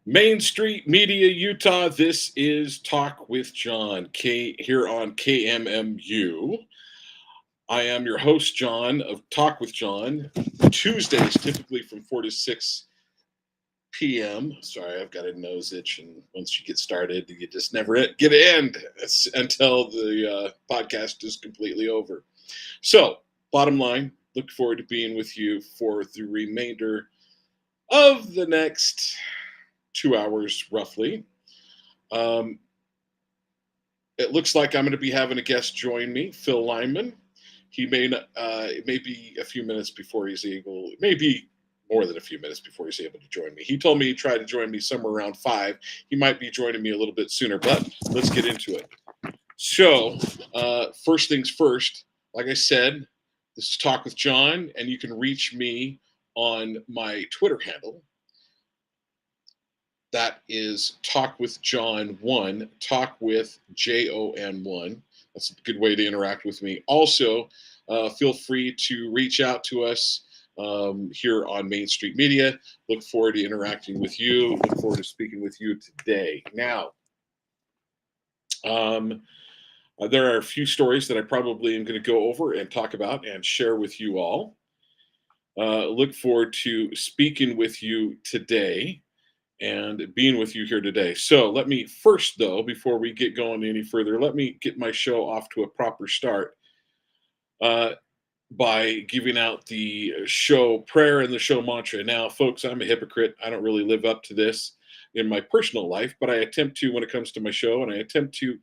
Main Street Media, Utah. This is Talk with John K here on KMMU. I am your host, John, of Talk with John. Tuesdays, typically from 4 to 6 p.m. Sorry, I've got a nose itch, and once you get started, you just never get an end until the podcast is completely over. So, bottom line, look forward to being with you for the remainder of the next 2 hours, roughly. Um, it looks like I'm going to be having a guest join me, Phil Lyman. He may not, it may be a few minutes before he's able, maybe more than a few minutes before he's able to join me. He told me he'd try to join me somewhere around 5. He might be joining me a little bit sooner, but let's get into it. So, first things first, like I said, this is Talk with John, and you can reach me on my Twitter handle. That is Talk with John 1, Talk with JON 1. That's a good way to interact with me. Also, feel free to reach out to us here on Main Street Media. Look forward to interacting with you. Look forward to speaking with you today. Now, there are a few stories that I probably am going to go over and talk about and share with you all. Look forward to speaking with you today and being with you here today. So let me first, though, before we get going any further, let me get my show off to a proper start by giving out the show prayer and the show mantra. Now, folks, I'm a hypocrite. I don't really live up to this in my personal life, but I attempt to when it comes to my show, and I attempt to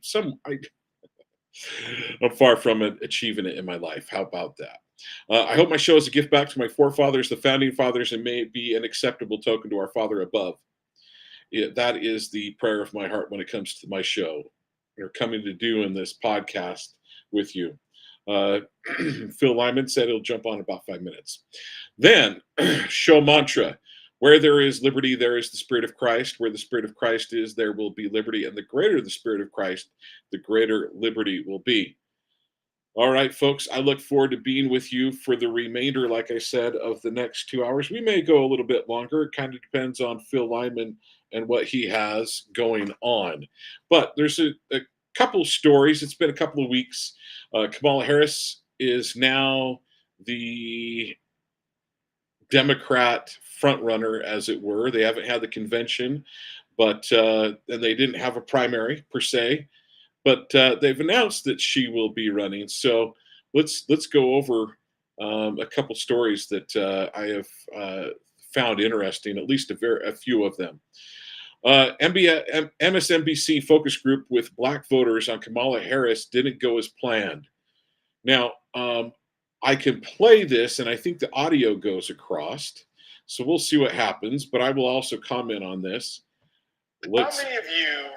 I'm far from it, achieving it in my life. How about that? I hope my show is a gift back to my forefathers, the founding fathers, and may be an acceptable token to our Father above. That is the prayer of my heart when it comes to my show or coming to doing this podcast with you. Phil Lyman said he'll jump on in about 5 minutes. Then, show mantra. Where there is liberty, there is the Spirit of Christ. Where the Spirit of Christ is, there will be liberty. And the greater the Spirit of Christ, the greater liberty will be. All right, folks, I look forward to being with you for the remainder, like I said, of the next 2 hours. We may go a little bit longer. It kind of depends on Phil Lyman and what he has going on. But there's a couple stories. It's been a couple of weeks. Kamala Harris is now the Democrat frontrunner, as it were. They haven't had the convention, but and they didn't have a primary per se. But they've announced that she will be running. So let's go over a couple stories that I have found interesting, at least a few of them. MSNBC focus group with black voters on Kamala Harris didn't go as planned. Now, I can play this, and I think the audio goes across. So we'll see what happens, but I will also comment on this. How many of you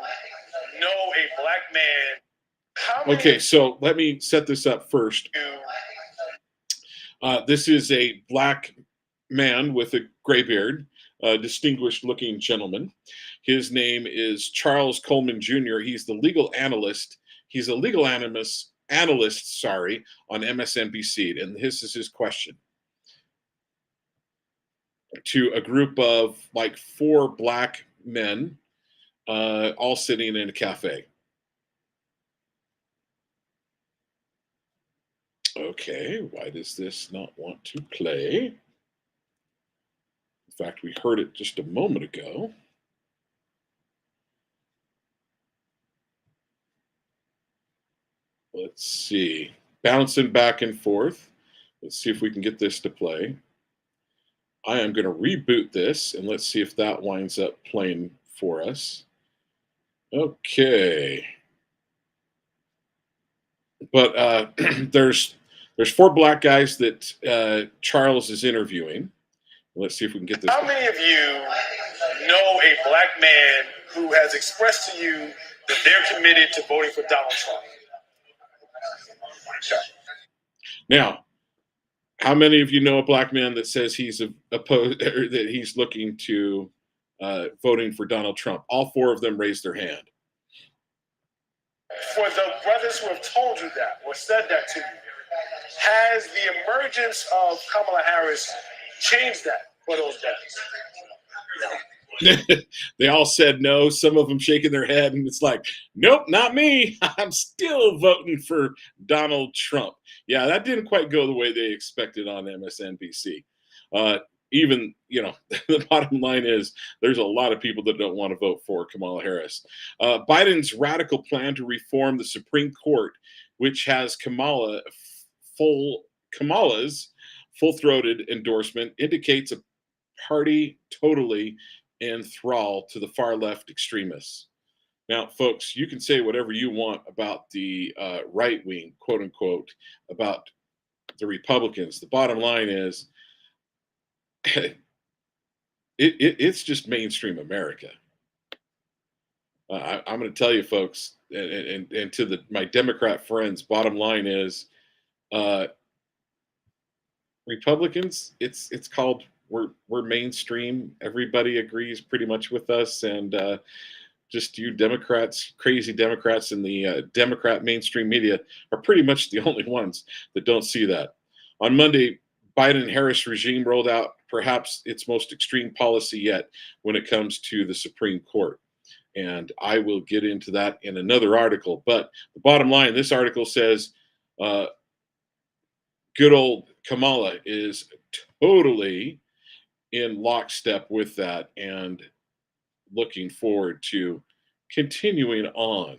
know a black man? Okay, so let me set this up first. This is a black man with a gray beard, a distinguished looking gentleman. His name is Charles Coleman Jr. He's the legal analyst. He's a legal analyst, on MSNBC. And this is his question to a group of like 4 black men, all sitting in a cafe. Okay, why does this not want to play? In fact, we heard it just a moment ago. Let's see. Bouncing back and forth. Let's see if we can get this to play. I am going to reboot this, and let's see if that winds up playing for us. Okay. But there's 4 black guys that Charles is interviewing. Let's see if we can get this. How many of you know a black man who has expressed to you that they're committed to voting for Donald Trump? Now, how many of you know a black man that says he's opposed, or that he's looking to voting for Donald Trump? All 4 of them raised their hand. For the brothers who have told you that or said that to you, has the emergence of Kamala Harris changed that for those guys? They all said no. Some of them shaking their head, and it's like, nope, not me. I'm still voting for Donald Trump. Yeah, that didn't quite go the way they expected on MSNBC. Uh, even, the bottom line is there's a lot of people that don't want to vote for Kamala Harris. Biden's radical plan to reform the Supreme Court, which has Kamala's full-throated endorsement, indicates a party totally enthralled to the far left extremists. Now, folks, you can say whatever you want about the right wing, quote unquote, about the Republicans. The bottom line is, it's just mainstream America. I'm going to tell you, folks, and to my Democrat friends, bottom line is, uh, Republicans. It's called we're mainstream. Everybody agrees pretty much with us, and just you Democrats, crazy Democrats, and the Democrat mainstream media are pretty much the only ones that don't see that. On Monday, Biden-Harris regime rolled out perhaps its most extreme policy yet when it comes to the Supreme Court. And I will get into that in another article. But the bottom line, this article says uh, good old Kamala is totally in lockstep with that and looking forward to continuing on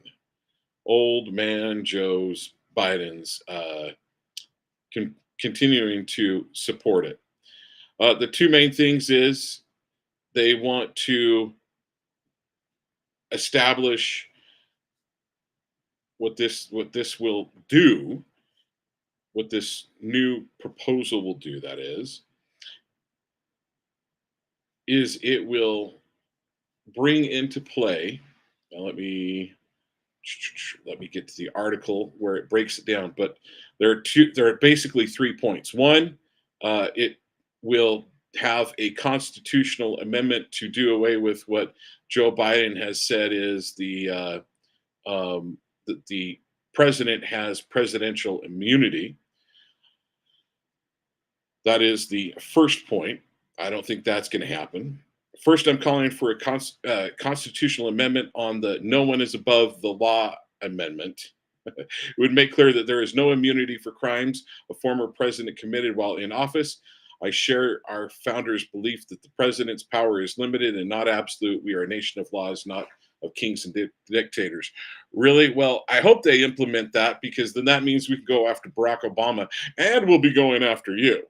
old man Joe's Biden's continuing to support it. The two main things is they want to establish what this will do, what this new proposal will do. That is it will bring into play. Now let me get to the article where it breaks it down. But there are basically 3 points. One, it will have a constitutional amendment to do away with what Joe Biden has said is the president has presidential immunity. That is the first point. I don't think that's going to happen. First, I'm calling for a constitutional amendment on the "no one is above the law" amendment. It would make clear that there is no immunity for crimes a former president committed while in office. I share our founders' belief that the president's power is limited and not absolute. We are a nation of laws, not of kings and dictators. Really? Well, I hope they implement that, because then that means we can go after Barack Obama, and we'll be going after you.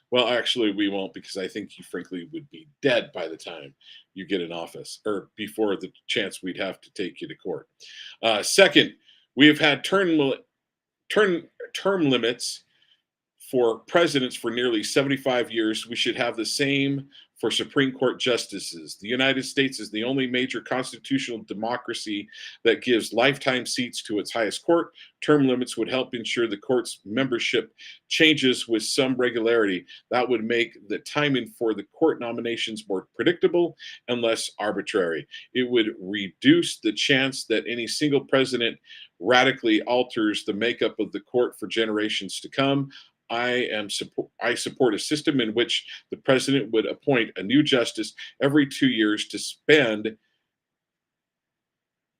Well, actually, we won't, because I think you, frankly, would be dead by the time you get in office, or before the chance we'd have to take you to court. Second, we have had term limits for presidents for nearly 75 years. We should have the same for Supreme Court justices. The United States is the only major constitutional democracy that gives lifetime seats to its highest court. Term limits would help ensure the court's membership changes with some regularity. That would make the timing for the court nominations more predictable and less arbitrary. It would reduce the chance that any single president radically alters the makeup of the court for generations to come. I support a system in which the president would appoint a new justice every 2 years to spend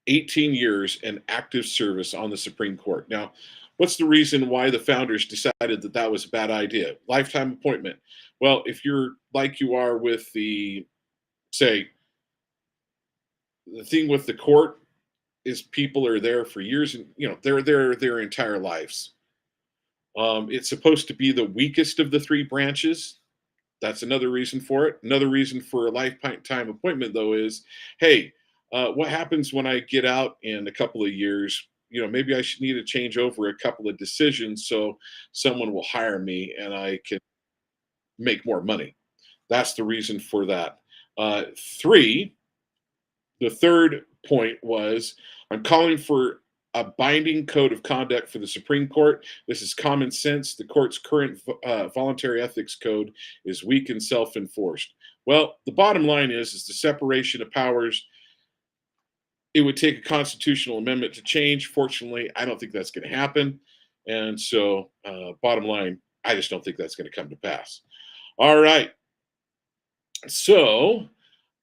18 years in active service on the Supreme Court. Now, what's the reason why the founders decided that that was a bad idea? Lifetime appointment. Well, if you're like you are with say, the thing with the court is people are there for years, and they're there their entire lives. It's supposed to be the weakest of the three branches. That's another reason for it. Another reason for a lifetime appointment, though, is, hey, what happens when I get out in a couple of years? Maybe I should need to change over a couple of decisions so someone will hire me and I can make more money. That's the reason for that. Three, the third point was, I'm calling for a binding code of conduct for the Supreme Court. This is common sense. The court's current voluntary ethics code is weak and self-enforced. Well, the bottom line is the separation of powers. It would take a constitutional amendment to change. Fortunately, I don't think that's going to happen. And so, bottom line, I just don't think that's going to come to pass. All right. So,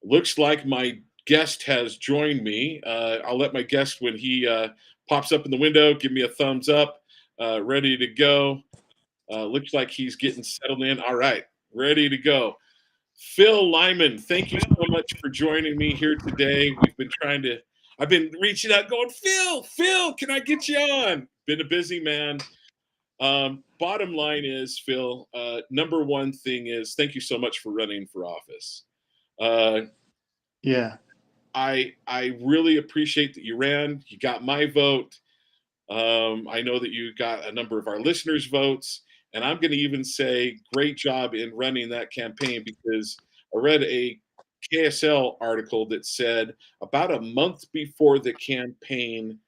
looks like my guest has joined me. I'll let my guest, when he pops up in the window, give me a thumbs up. Ready to go. Looks like he's getting settled in. All right, ready to go. Phil Lyman, thank you so much for joining me here today. I've been reaching out, going, Phil, can I get you on? Been a busy man. Bottom line is, Phil, number one thing is thank you so much for running for office. Uh, Yeah. I really appreciate that you ran. You got my vote. I know that you got a number of our listeners' votes, and I'm going to even say great job in running that campaign, because I read a KSL article that said about a month before the campaign,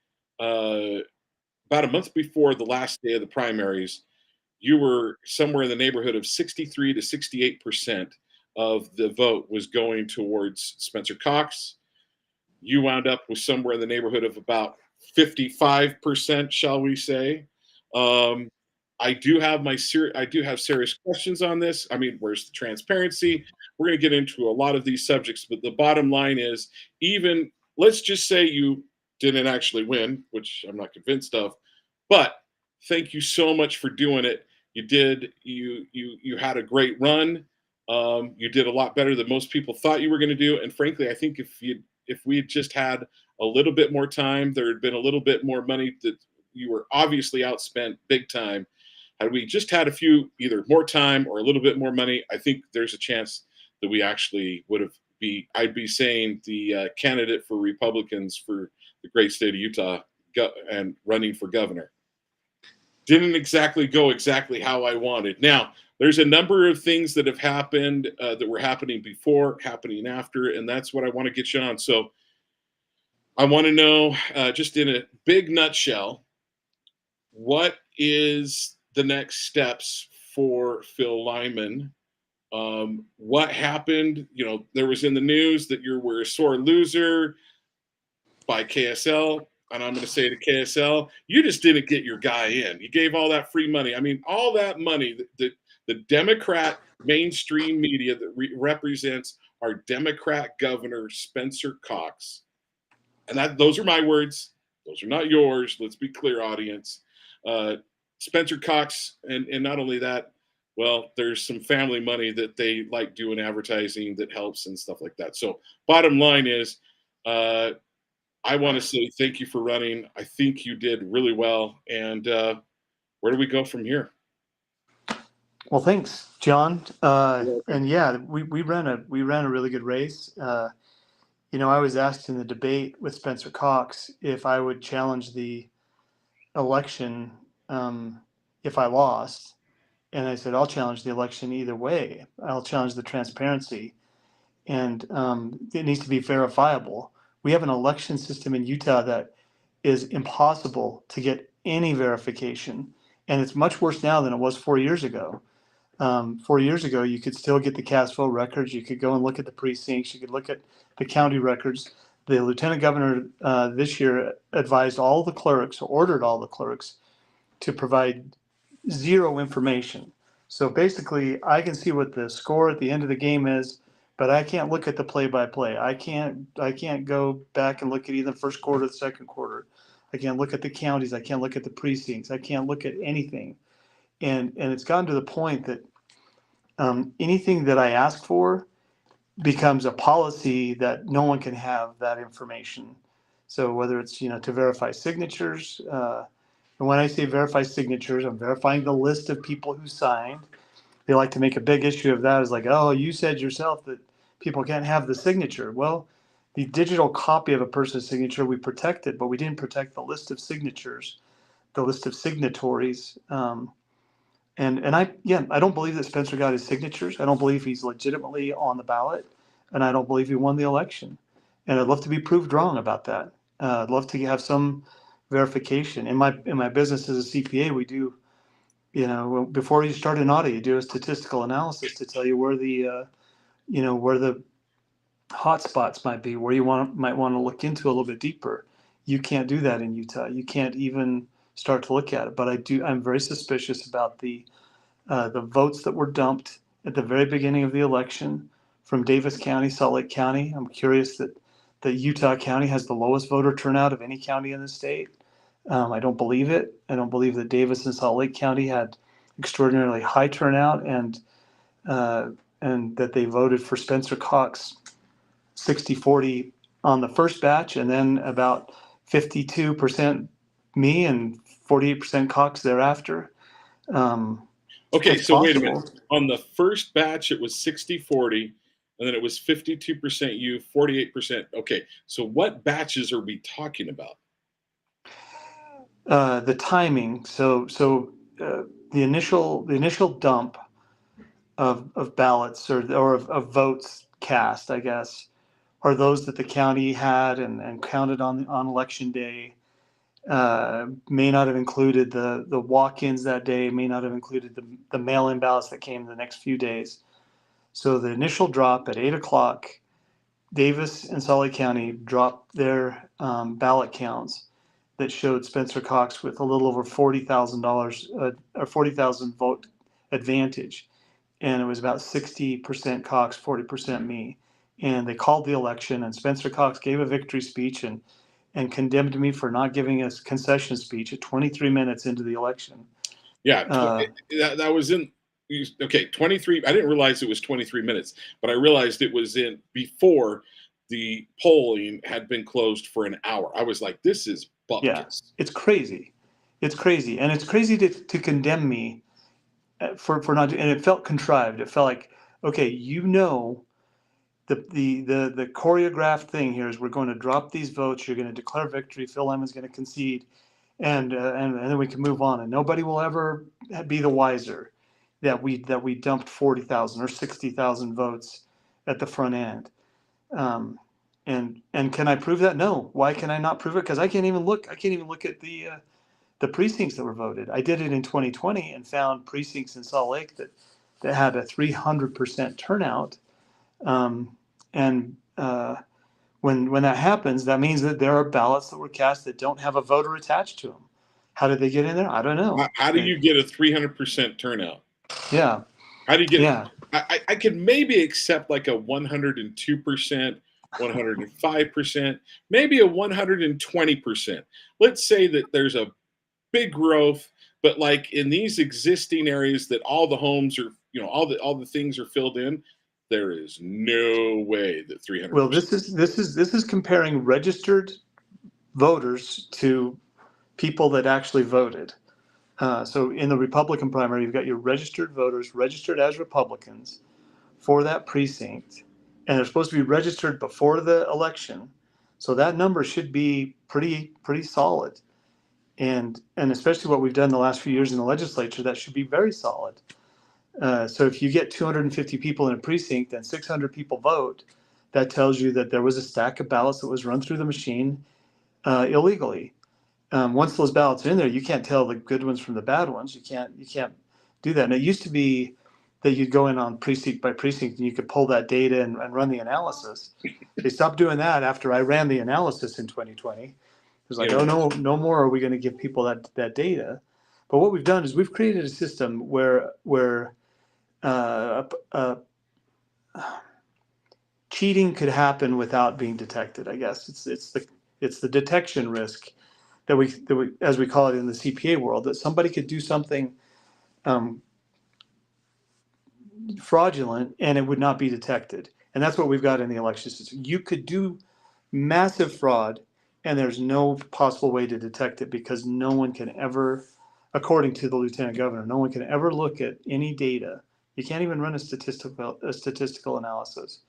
uh, about a month before the last day of the primaries, you were somewhere in the neighborhood of 63 to 68% of the vote was going towards Spencer Cox. You wound up with somewhere in the neighborhood of about 55%, shall we say. Um, I do have serious questions on this. I mean, where's the transparency? We're going to get into a lot of these subjects, but the bottom line is, even let's just say you didn't actually win, which I'm not convinced of, but thank you so much for doing it. You did. You had a great run. You did a lot better than most people thought you were going to do. And frankly, I think if we had just had a little bit more time, there had been a little bit more money. That you were obviously outspent big time. Had we just had a few, either more time or a little bit more money, I think there's a chance that we actually would have I'd be saying the candidate for Republicans for the great state of Utah and running for governor. Didn't exactly go exactly how I wanted. Now, there's a number of things that have happened that were happening before, happening after, and that's what I want to get you on. So I want to know, just in a big nutshell, what is the next steps for Phil Lyman? What happened? You know, there was in the news that you were a sore loser by KSL. And I'm going to say to KSL, you just didn't get your guy in. You gave all that free money. I mean, all that money that the Democrat mainstream media that represents our Democrat governor, Spencer Cox. And those are my words. Those are not yours. Let's be clear, audience. Spencer Cox, and not only that, well, there's some family money that they like doing advertising that helps and stuff like that. So bottom line is, I want to say thank you for running. I think you did really well. And where do we go from here? Well, thanks, John. And yeah, we ran a really good race. I was asked in the debate with Spencer Cox if I would challenge the election if I lost, and I said I'll challenge the election either way. I'll challenge the transparency, and it needs to be verifiable. We have an election system in Utah that is impossible to get any verification, and it's much worse now than it was 4 years ago. 4 years ago, you could still get the cast vote records. You could go and look at the precincts. You could look at the county records. The lieutenant governor this year advised all the clerks, or ordered all the clerks, to provide zero information. So basically, I can see what the score at the end of the game is, but I can't look at the play-by-play. I can't go back and look at either the first quarter or the second quarter. I can't look at the counties. I can't look at the precincts. I can't look at anything. And it's gotten to the point that anything that I ask for becomes a policy that no one can have that information. So whether it's to verify signatures, and when I say verify signatures, I'm verifying the list of people who signed. They like to make a big issue of that. It's like, oh, you said yourself that people can't have the signature. Well, the digital copy of a person's signature we protected, but we didn't protect the list of signatures, the list of signatories. And I don't believe that Spencer got his signatures. I don't believe he's legitimately on the ballot, and I don't believe he won the election. And I'd love to be proved wrong about that. I'd love to have some verification. In my business as a CPA, we do, before you start an audit, you do a statistical analysis to tell you where the hot spots might be, where you might want to look into a little bit deeper. You can't do that in Utah. You can't even start to look at it. But I'm very suspicious about the votes that were dumped at the very beginning of the election from Davis County, Salt Lake County. I'm curious that Utah County has the lowest voter turnout of any county in the state. I don't believe it. I don't believe that Davis and Salt Lake County had extraordinarily high turnout, and that they voted for Spencer Cox 60-40 on the first batch, and then about 52% me and 48% Cox thereafter. Okay, It's so wait a minute. possible. On the first batch, it was 60-40, and then it was 52% you, 48%. Okay, so what batches are we talking about? The timing. So the initial dump of ballots or of votes cast, I guess, are those that the county had and counted on election day. May not have included the walk-ins that day. May not have included the mail-in ballots that came the next few days. So the initial drop at 8 o'clock, Davis and Salt Lake County dropped their ballot counts that showed Spencer Cox with a little over $40,000 or 40,000 vote advantage, and it was about 60% Cox, 40% me. And they called the election, and Spencer Cox gave a victory speech and condemned me for not giving a concession speech at 23 minutes into the election. Yeah, that was in. Okay, 23. I didn't realize it was 23 minutes, but I realized it was in before the polling had been closed for an hour. I was like, this is Yeah, bupkis. it's crazy. It's crazy. And it's crazy to condemn me for not, and it felt contrived. It felt like, okay, the choreographed thing here is we're going to drop these votes. You're going to declare victory. Phil Lyman's going to concede, and then we can move on, and nobody will ever be the wiser that we dumped 40,000 or 60,000 votes at the front end. And can I prove that? No. Why can I not prove it? Because I can't even look. I can't even look at the precincts that were voted. I did it in 2020 and found precincts in Salt Lake that had a 300% turnout. And when that happens, that means that there are ballots that were cast that don't have a voter attached to them. How did they get in there? I don't know. How do you get a 300% turnout? Yeah. How do you get? Yeah. I could maybe accept like a 102%, 105%, maybe a 120%. Let's say that there's a big growth, but like in these existing areas that all the homes are, all the things are filled in, there is no way that 300%. Well, this is comparing registered voters to people that actually voted. So in the Republican primary, you've got your registered voters registered as Republicans for that precinct, and they're supposed to be registered before the election. So that number should be pretty solid, and especially what we've done the last few years in the legislature, that should be very solid. So if you get 250 people in a precinct and 600 people vote, that tells you that there was a stack of ballots that was run through the machine illegally. Once those ballots are in there, you can't tell the good ones from the bad ones. You can't do that. And it used to be that you'd go in on precinct by precinct and you could pull that data and run the analysis. They stopped doing that after I ran the analysis in 2020. It was like, oh no more are we going to give people that data. But what we've done is we've created a system where cheating could happen without being detected. I guess it's the detection risk that we, as we call it in the CPA world, that somebody could do something fraudulent and it would not be detected. And that's what we've got in the election system. You could do massive fraud and there's no possible way to detect it because no one can ever, according to the lieutenant governor, no one can ever look at any data. You can't even run a statistical analysis.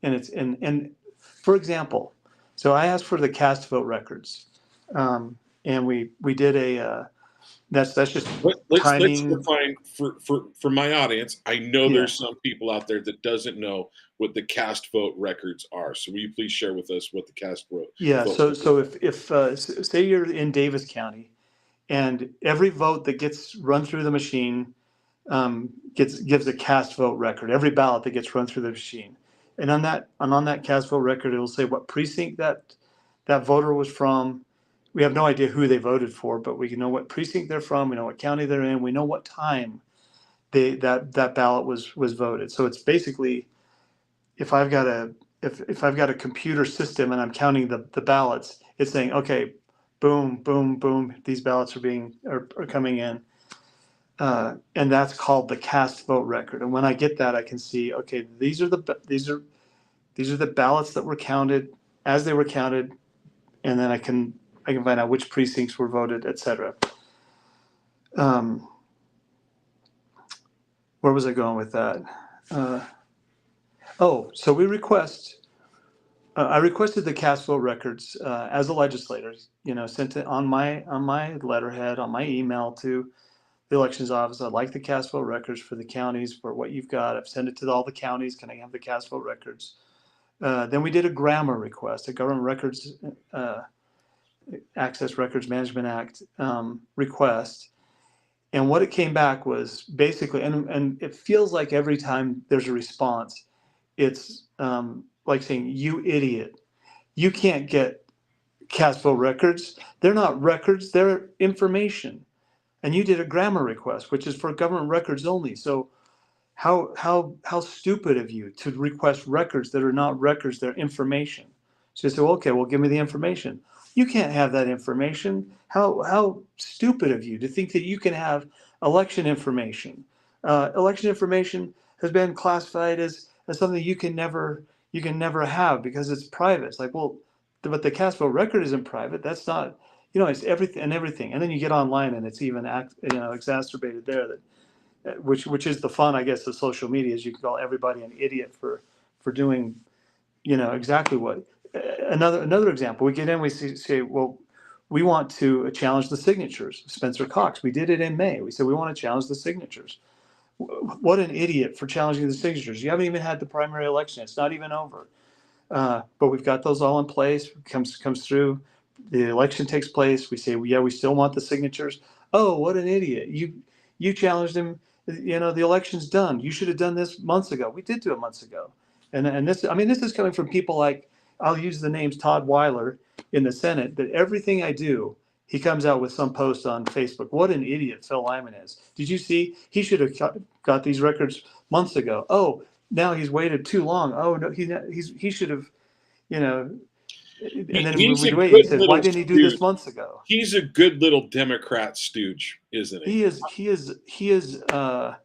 And for example, so I asked for the cast vote records, and we did a that's just Let's timing. define for my audience. I know Yeah. there's some people out there that doesn't know what the cast vote records are. So will you please share with us what the cast vote? Yeah. So if say you're in Davis County, and every vote that gets run through the machine gives a cast vote record. Every ballot that gets run through the machine, and on that cast vote record, it'll say what precinct that voter was from. We have no idea who they voted for, but we know what precinct they're from. We know what county they're in. We know what time that ballot was voted. So it's basically if I've got a computer system and I'm counting the ballots, it's saying, okay, boom, boom, boom, these ballots are coming in. And that's called the cast vote record. And when I get that, I can see, okay, these are the ballots that were counted as they were counted, and then I can find out which precincts were voted, etc. Where was I going with that? So I requested the cast vote records as a legislator. Sent it on my letterhead, on my email to the elections office. I'd like the cast vote records for the counties for what you've got. I've sent it to all the counties. Can I have the cast vote records? Then we did a grammar request, a Government Records Access Records Management Act request. And what it came back was basically, and it feels like every time there's a response, it's like saying, you idiot, you can't get cast vote records. They're not records, they're information. And you did a grammar request, which is for government records only. So how stupid of you to request records that are not records, they're information. So you say, well, okay, well, give me the information. You can't have that information. How stupid of you to think that you can have election information. Election information has been classified as something you can never have because it's private. It's like, well, but the cast vote record isn't private. That's not, it's everything. And then you get online and it's even exacerbated there, that which is the fun, I guess, of social media, is you can call everybody an idiot for doing, exactly what. Another example, we get in, we say, well, we want to challenge the signatures. Spencer Cox, we did it in May. We said we want to challenge the signatures. What an idiot for challenging the signatures. You haven't even had the primary election. It's not even over. But we've got those all in place. Comes through. The election takes place. We say, well, yeah, we still want the signatures. Oh, what an idiot! You challenged him. The election's done. You should have done this months ago. We did do it months ago. And this is coming from people like, I'll use the names Todd Weiler in the Senate. That everything I do, he comes out with some post on Facebook. What an idiot Phil Lyman is. Did you see? He should have got these records months ago. Oh, now he's waited too long. Oh no, he should have, and then when He's we a wait, he good says, why little didn't he do stooge. this months ago? He's a good little Democrat stooge, isn't he? He is a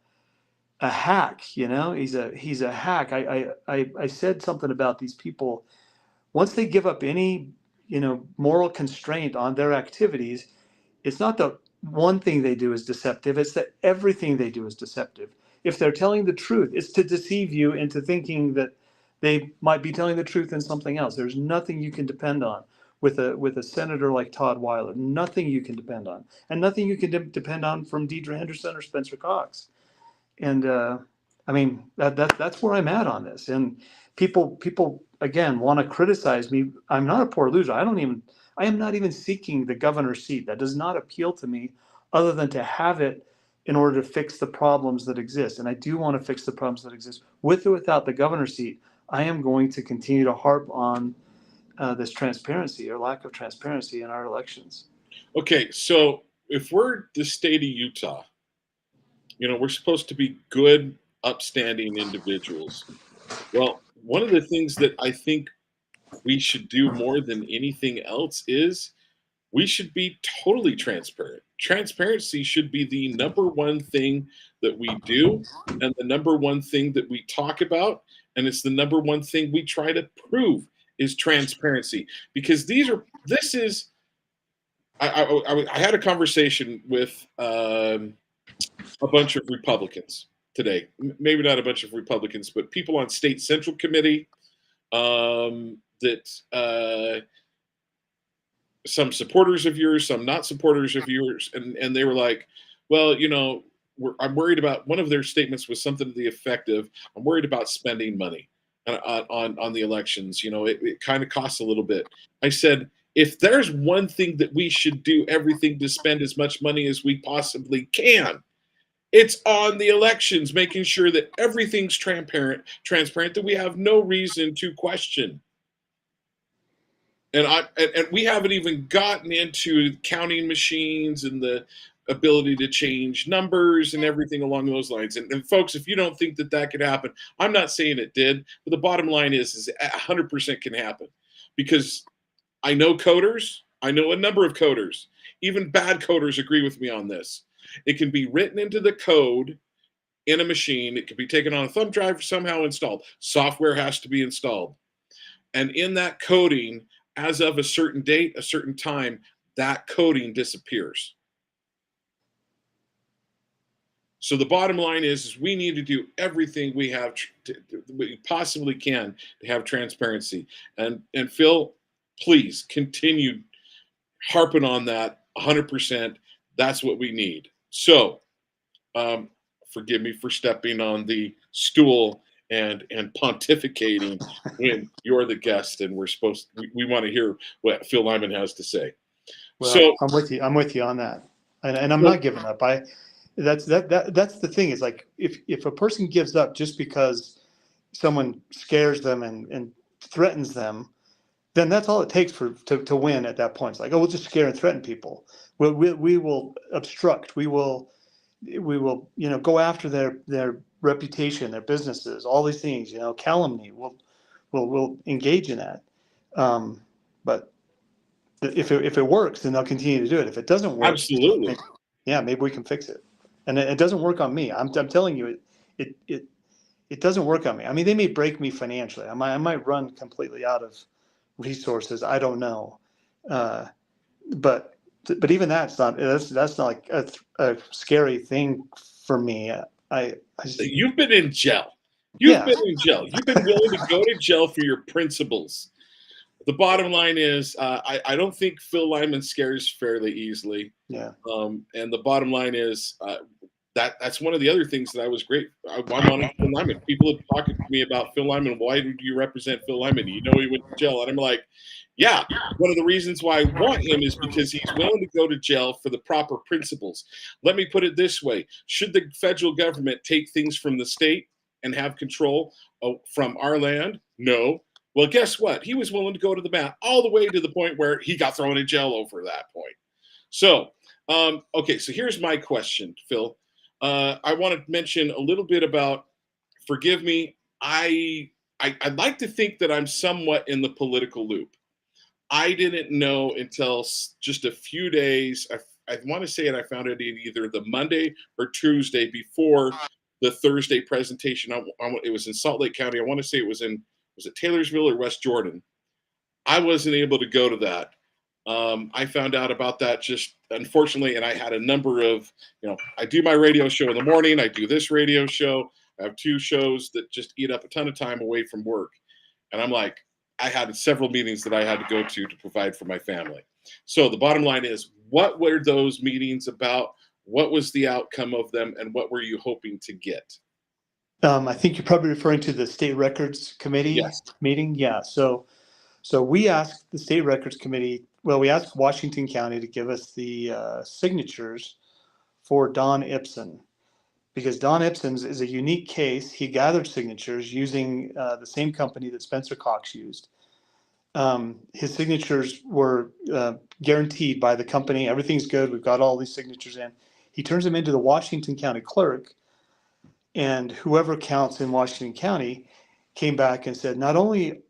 hack. He's a hack. I said something about these people. Once they give up any moral constraint on their activities, it's not the one thing they do is deceptive, it's that everything they do is deceptive. If they're telling the truth, it's to deceive you into thinking that they might be telling the truth in something else. There's nothing you can depend on with a senator like Todd Weiler. Nothing you can depend on, and nothing you can depend on from Deidre Henderson or Spencer Cox. And that's where I'm at on this. And people again want to criticize me. I'm not a poor loser. I am not even seeking the governor's seat. That does not appeal to me, other than to have it in order to fix the problems that exist. And I do want to fix the problems that exist with or without the governor's seat. I am going to continue to harp on this transparency or lack of transparency in our elections. Okay, so if we're the state of Utah, we're supposed to be good, upstanding individuals. Well, one of the things that I think we should do more than anything else is we should be totally transparent. Transparency should be the number one thing that we do and the number one thing that we talk about. And it's the number one thing we try to prove is transparency. Because I had a conversation with a bunch of Republicans today. Maybe not a bunch of Republicans, but people on state central committee that some supporters of yours, some not supporters of yours, and they were like, well, I'm worried about, one of their statements was something to the effect of, I'm worried about spending money on the elections. It kind of costs a little bit. I said, if there's one thing that we should do everything to spend as much money as we possibly can, it's on the elections, making sure that everything's transparent, that we have no reason to question. And we haven't even gotten into counting machines and the ability to change numbers and everything along those lines. And folks, if you don't think that that could happen, I'm not saying it did, but the bottom line is 100% can happen, because I know coders. I know a number of coders. Even bad coders agree with me on this. It can be written into the code in a machine. It can be taken on a thumb drive, somehow installed. Software has to be installed. And in that coding, as of a certain date, a certain time, that coding disappears. So the bottom line is we need to do everything we possibly can to have transparency. And Phil, please continue harping on that 100%. That's what we need. So forgive me for stepping on the stool and pontificating when you're the guest and we want to hear what Phil Lyman has to say. Well, So I'm with you on that, and I'm not giving up. That's the thing, is like, if a person gives up just because someone scares them and threatens them, then that's all it takes to win at that point. It's like, oh, we'll just scare and threaten people. We will obstruct. We will go after their reputation, their businesses, all these things. Calumny. We'll engage in that. But if it works, then they'll continue to do it. If it doesn't work, absolutely, maybe we can fix it. And it doesn't work on me. I'm telling you, it doesn't work on me. I mean, they may break me financially. I might run completely out of resources. I don't know. But even that's not like a scary thing for me. You've been in jail. Yeah. Been in jail. You've been willing to go to jail for your principles. The bottom line is, I don't think Phil Lyman scares fairly easily. Yeah. And the bottom line is that's one of the other things that I was great. I'm on Phil Lyman. People have talked to me about Phil Lyman. Why do you represent Phil Lyman? You know he went to jail, and I'm like, yeah. One of the reasons why I want him is because he's willing to go to jail for the proper principles. Let me put it this way: should the federal government take things from the state and have control from our land? No. Well, guess what? He was willing to go to the mat all the way to the point where he got thrown in jail over that point. So, okay, so here's my question, Phil. I want to mention a little bit about, forgive me, I'd like to think that I'm somewhat in the political loop. I didn't know until just a few days, I want to say it, I found it in either the Monday or Tuesday before the Thursday presentation. It was in Salt Lake County. I want to say it was it Taylorsville or West Jordan? I wasn't able to go to that. I found out about that just unfortunately, and I had a number of, I do my radio show in the morning. I do this radio show. I have 2 shows that just eat up a ton of time away from work. And I'm like, I had several meetings that I had to go to provide for my family. So the bottom line is, what were those meetings about? What was the outcome of them? And what were you hoping to get? I think you're probably referring to the State Records Committee meeting. Yeah. So we asked the State Records Committee, we asked Washington County to give us the signatures for Don Ibsen, because Don Ibsen's is a unique case. He gathered signatures using the same company that Spencer Cox used. His signatures were guaranteed by the company. Everything's good. We've got all these signatures in. He turns them into the Washington County clerk, and whoever counts in Washington County came back and said, not only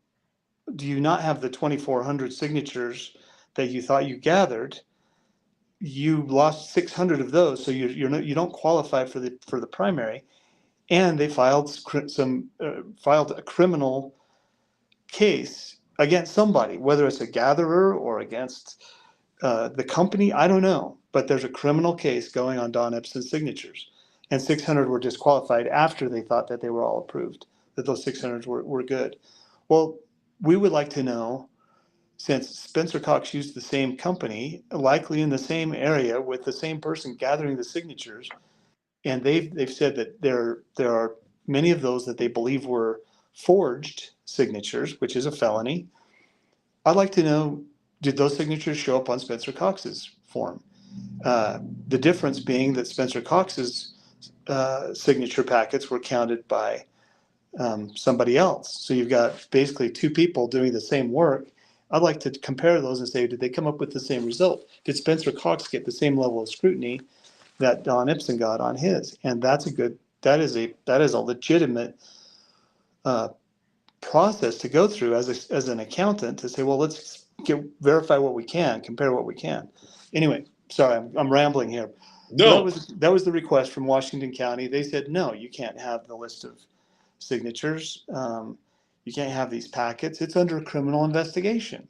do you not have the 2,400 signatures that you thought you gathered, you lost 600 of those, so you don't qualify for the primary. And they filed a criminal case against somebody, whether it's a gatherer or against the company, I don't know, but there's a criminal case going on Don Ibsen's signatures, and 600 were disqualified after they thought that they were all approved, that those 600 were good. Well, we would like to know, since Spencer Cox used the same company, likely in the same area with the same person gathering the signatures, and they've said that there are many of those that they believe were forged signatures, which is a felony. I'd like to know, did those signatures show up on Spencer Cox's form? The difference being that Spencer Cox's signature packets were counted by somebody else. So you've got basically 2 people doing the same work. I'd like to compare those and say, did they come up with the same result? Did Spencer Cox get the same level of scrutiny that Don Ipson got on his, and that is a legitimate process to go through as an accountant to say, well, let's verify what we can, compare what we can. Anyway, sorry, I'm rambling here. So No, that was the request from Washington County. They said, no, you can't have the list of signatures. You can't have these packets. It's under criminal investigation.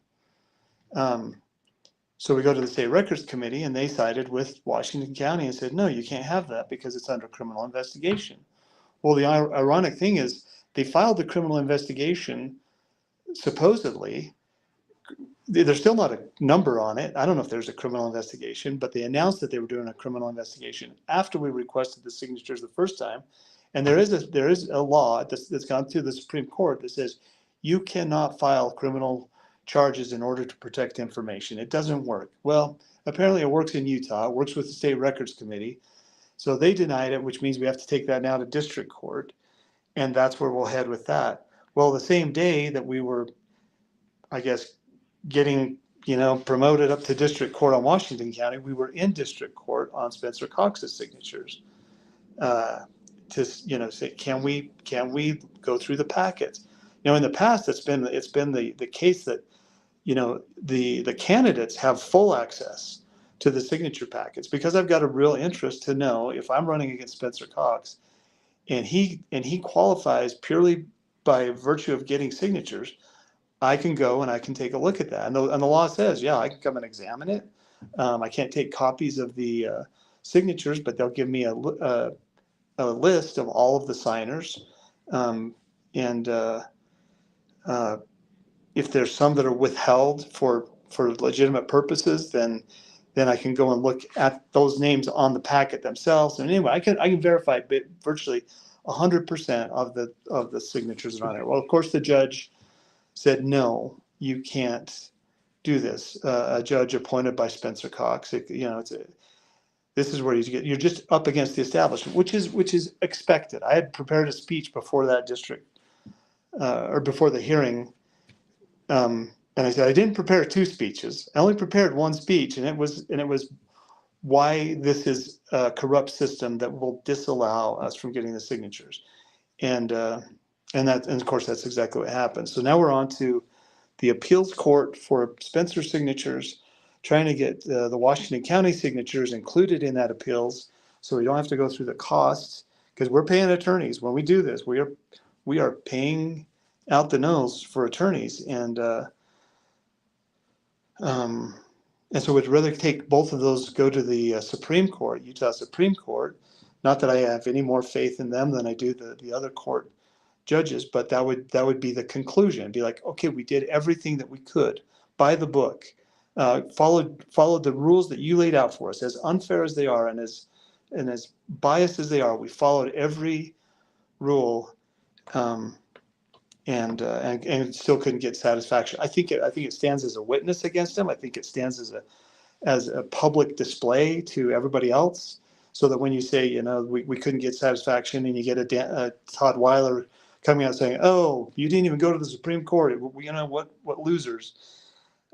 So we go to the State Records Committee, and they sided with Washington County and said, no, you can't have that because it's under criminal investigation. Well, the ironic thing is they filed the criminal investigation, supposedly. There's still not a number on it. I don't know if there's a criminal investigation, but they announced that they were doing a criminal investigation after we requested the signatures the first time. And there is a law that's gone through the Supreme Court that says you cannot file criminal charges in order to protect information. It doesn't work. Well, apparently it works in Utah. It works with the State Records Committee. So they denied it, which means we have to take that now to district court. And that's where we'll head with that. Well, the same day that we were, I guess, getting promoted up to district court on Washington County, we were in district court on Spencer Cox's signatures to say, can we go through the packets? In the past, it's been the case that the candidates have full access to the signature packets, because I've got a real interest to know if I'm running against Spencer Cox and he qualifies purely by virtue of getting signatures. I can go and I can take a look at that. And the law says, yeah, I can come and examine it. I can't take copies of the signatures, but they'll give me a list of all of the signers. And if there's some that are withheld for legitimate purposes, then I can go and look at those names on the packet themselves. And anyway, I can verify virtually 100% of the signatures that are on there. Well, of course, the judge said, no, you can't do this. A judge appointed by Spencer Cox, this is where you're just up against the establishment, which is expected. I had prepared a speech before that district or before the hearing, and I said I didn't prepare two speeches. I only prepared one speech, and it was why this is a corrupt system that will disallow us from getting the signatures, and of course that's exactly what happened. So now we're on to the appeals court for Spencer signatures, trying to get the Washington County signatures included in that appeals, so we don't have to go through the costs, because we're paying attorneys when we do this. We are paying out the nose for attorneys, and so we'd rather take both of those, go to the Supreme Court, Utah Supreme Court. Not that I have any more faith in them than I do the other court judges, but that would be the conclusion. It'd be like, okay, we did everything that we could by the book, followed the rules that you laid out for us, as unfair as they are and as biased as they are. We followed every rule, and still couldn't get satisfaction. I think it stands as a witness against him. I think it stands as a public display to everybody else, so that when you say, we couldn't get satisfaction, and you get a Todd Weiler coming out saying, oh, you didn't even go to the Supreme Court. What losers.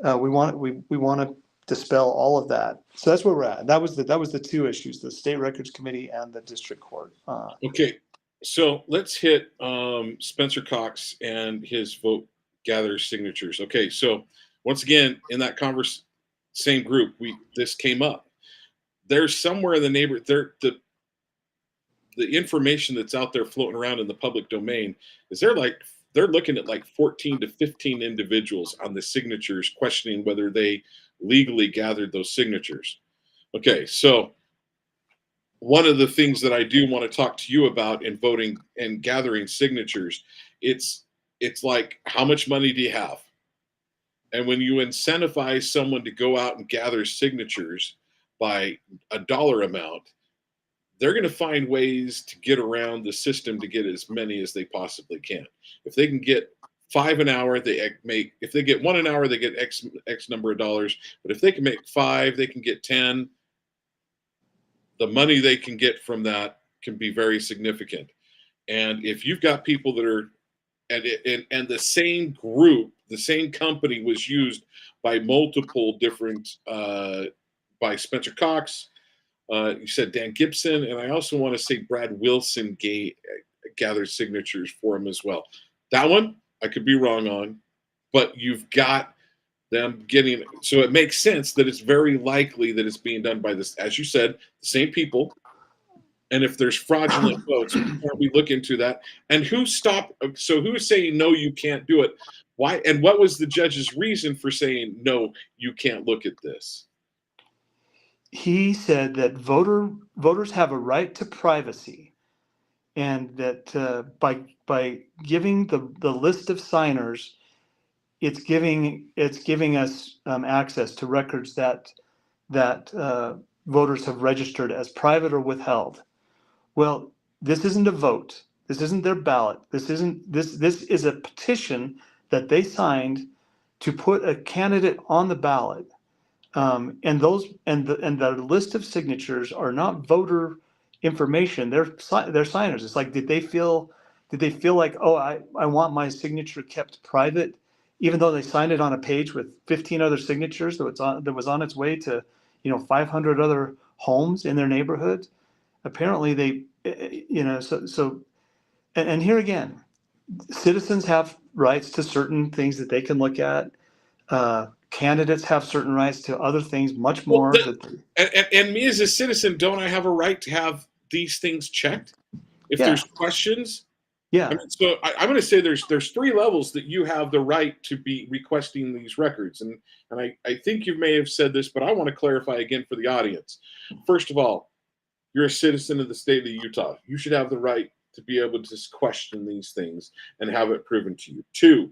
We want to dispel all of that. So that's where we're at. That was the two issues: the State Records Committee and the District Court. Okay, so let's hit Spencer Cox and his vote gather signatures. Okay, so once again, in that same group, this came up. There's somewhere in the neighborhood, the information that's out there floating around in the public domain is they're looking at like 14 to 15 individuals on the signatures, questioning whether they legally gathered those signatures. Okay, so one of the things that I do want to talk to you about in voting and gathering signatures, it's like, how much money do you have? And when you incentivize someone to go out and gather signatures by a dollar amount, they're going to find ways to get around the system to get as many as they possibly can. If they can get 5 an hour, if they get 1 an hour, they get X number of dollars. But if they can make 5, they can get 10. The money they can get from that can be very significant. And if you've got people that are, and the same group, the same company was used by multiple different, by Spencer Cox, You said Dan Gibson, and I also want to say Brad Wilson gathered signatures for him as well. That one I could be wrong on, but you've got them getting. So it makes sense that it's very likely that it's being done by this, as you said, the same people. And if there's fraudulent votes, can't we look into that? And who stopped? So who is saying no, you can't do it? Why? And what was the judge's reason for saying no, you can't look at this? He said that voters have a right to privacy, and that by giving the list of signers, it's giving us access to records that voters have registered as private or withheld. Well, this isn't a vote. This isn't their ballot. This is a petition that they signed to put a candidate on the ballot. And the list of signatures are not voter information. They're signers. It's like, did they feel like, oh, I want my signature kept private, even though they signed it on a page with 15 other signatures that was on its way to 500 other homes in their neighborhood. Apparently they, and here again, citizens have rights to certain things that they can look at. Candidates have certain rights to other things, much Well, more. and me as a citizen, don't I have a right to have these things checked? If there's questions, yeah. I mean, so I'm going to say there's 3 levels that you have the right to be requesting these records, and I think you may have said this, but I want to clarify again for the audience. First of all, you're a citizen of the state of Utah. You should have the right to be able to question these things and have it proven to you. 2,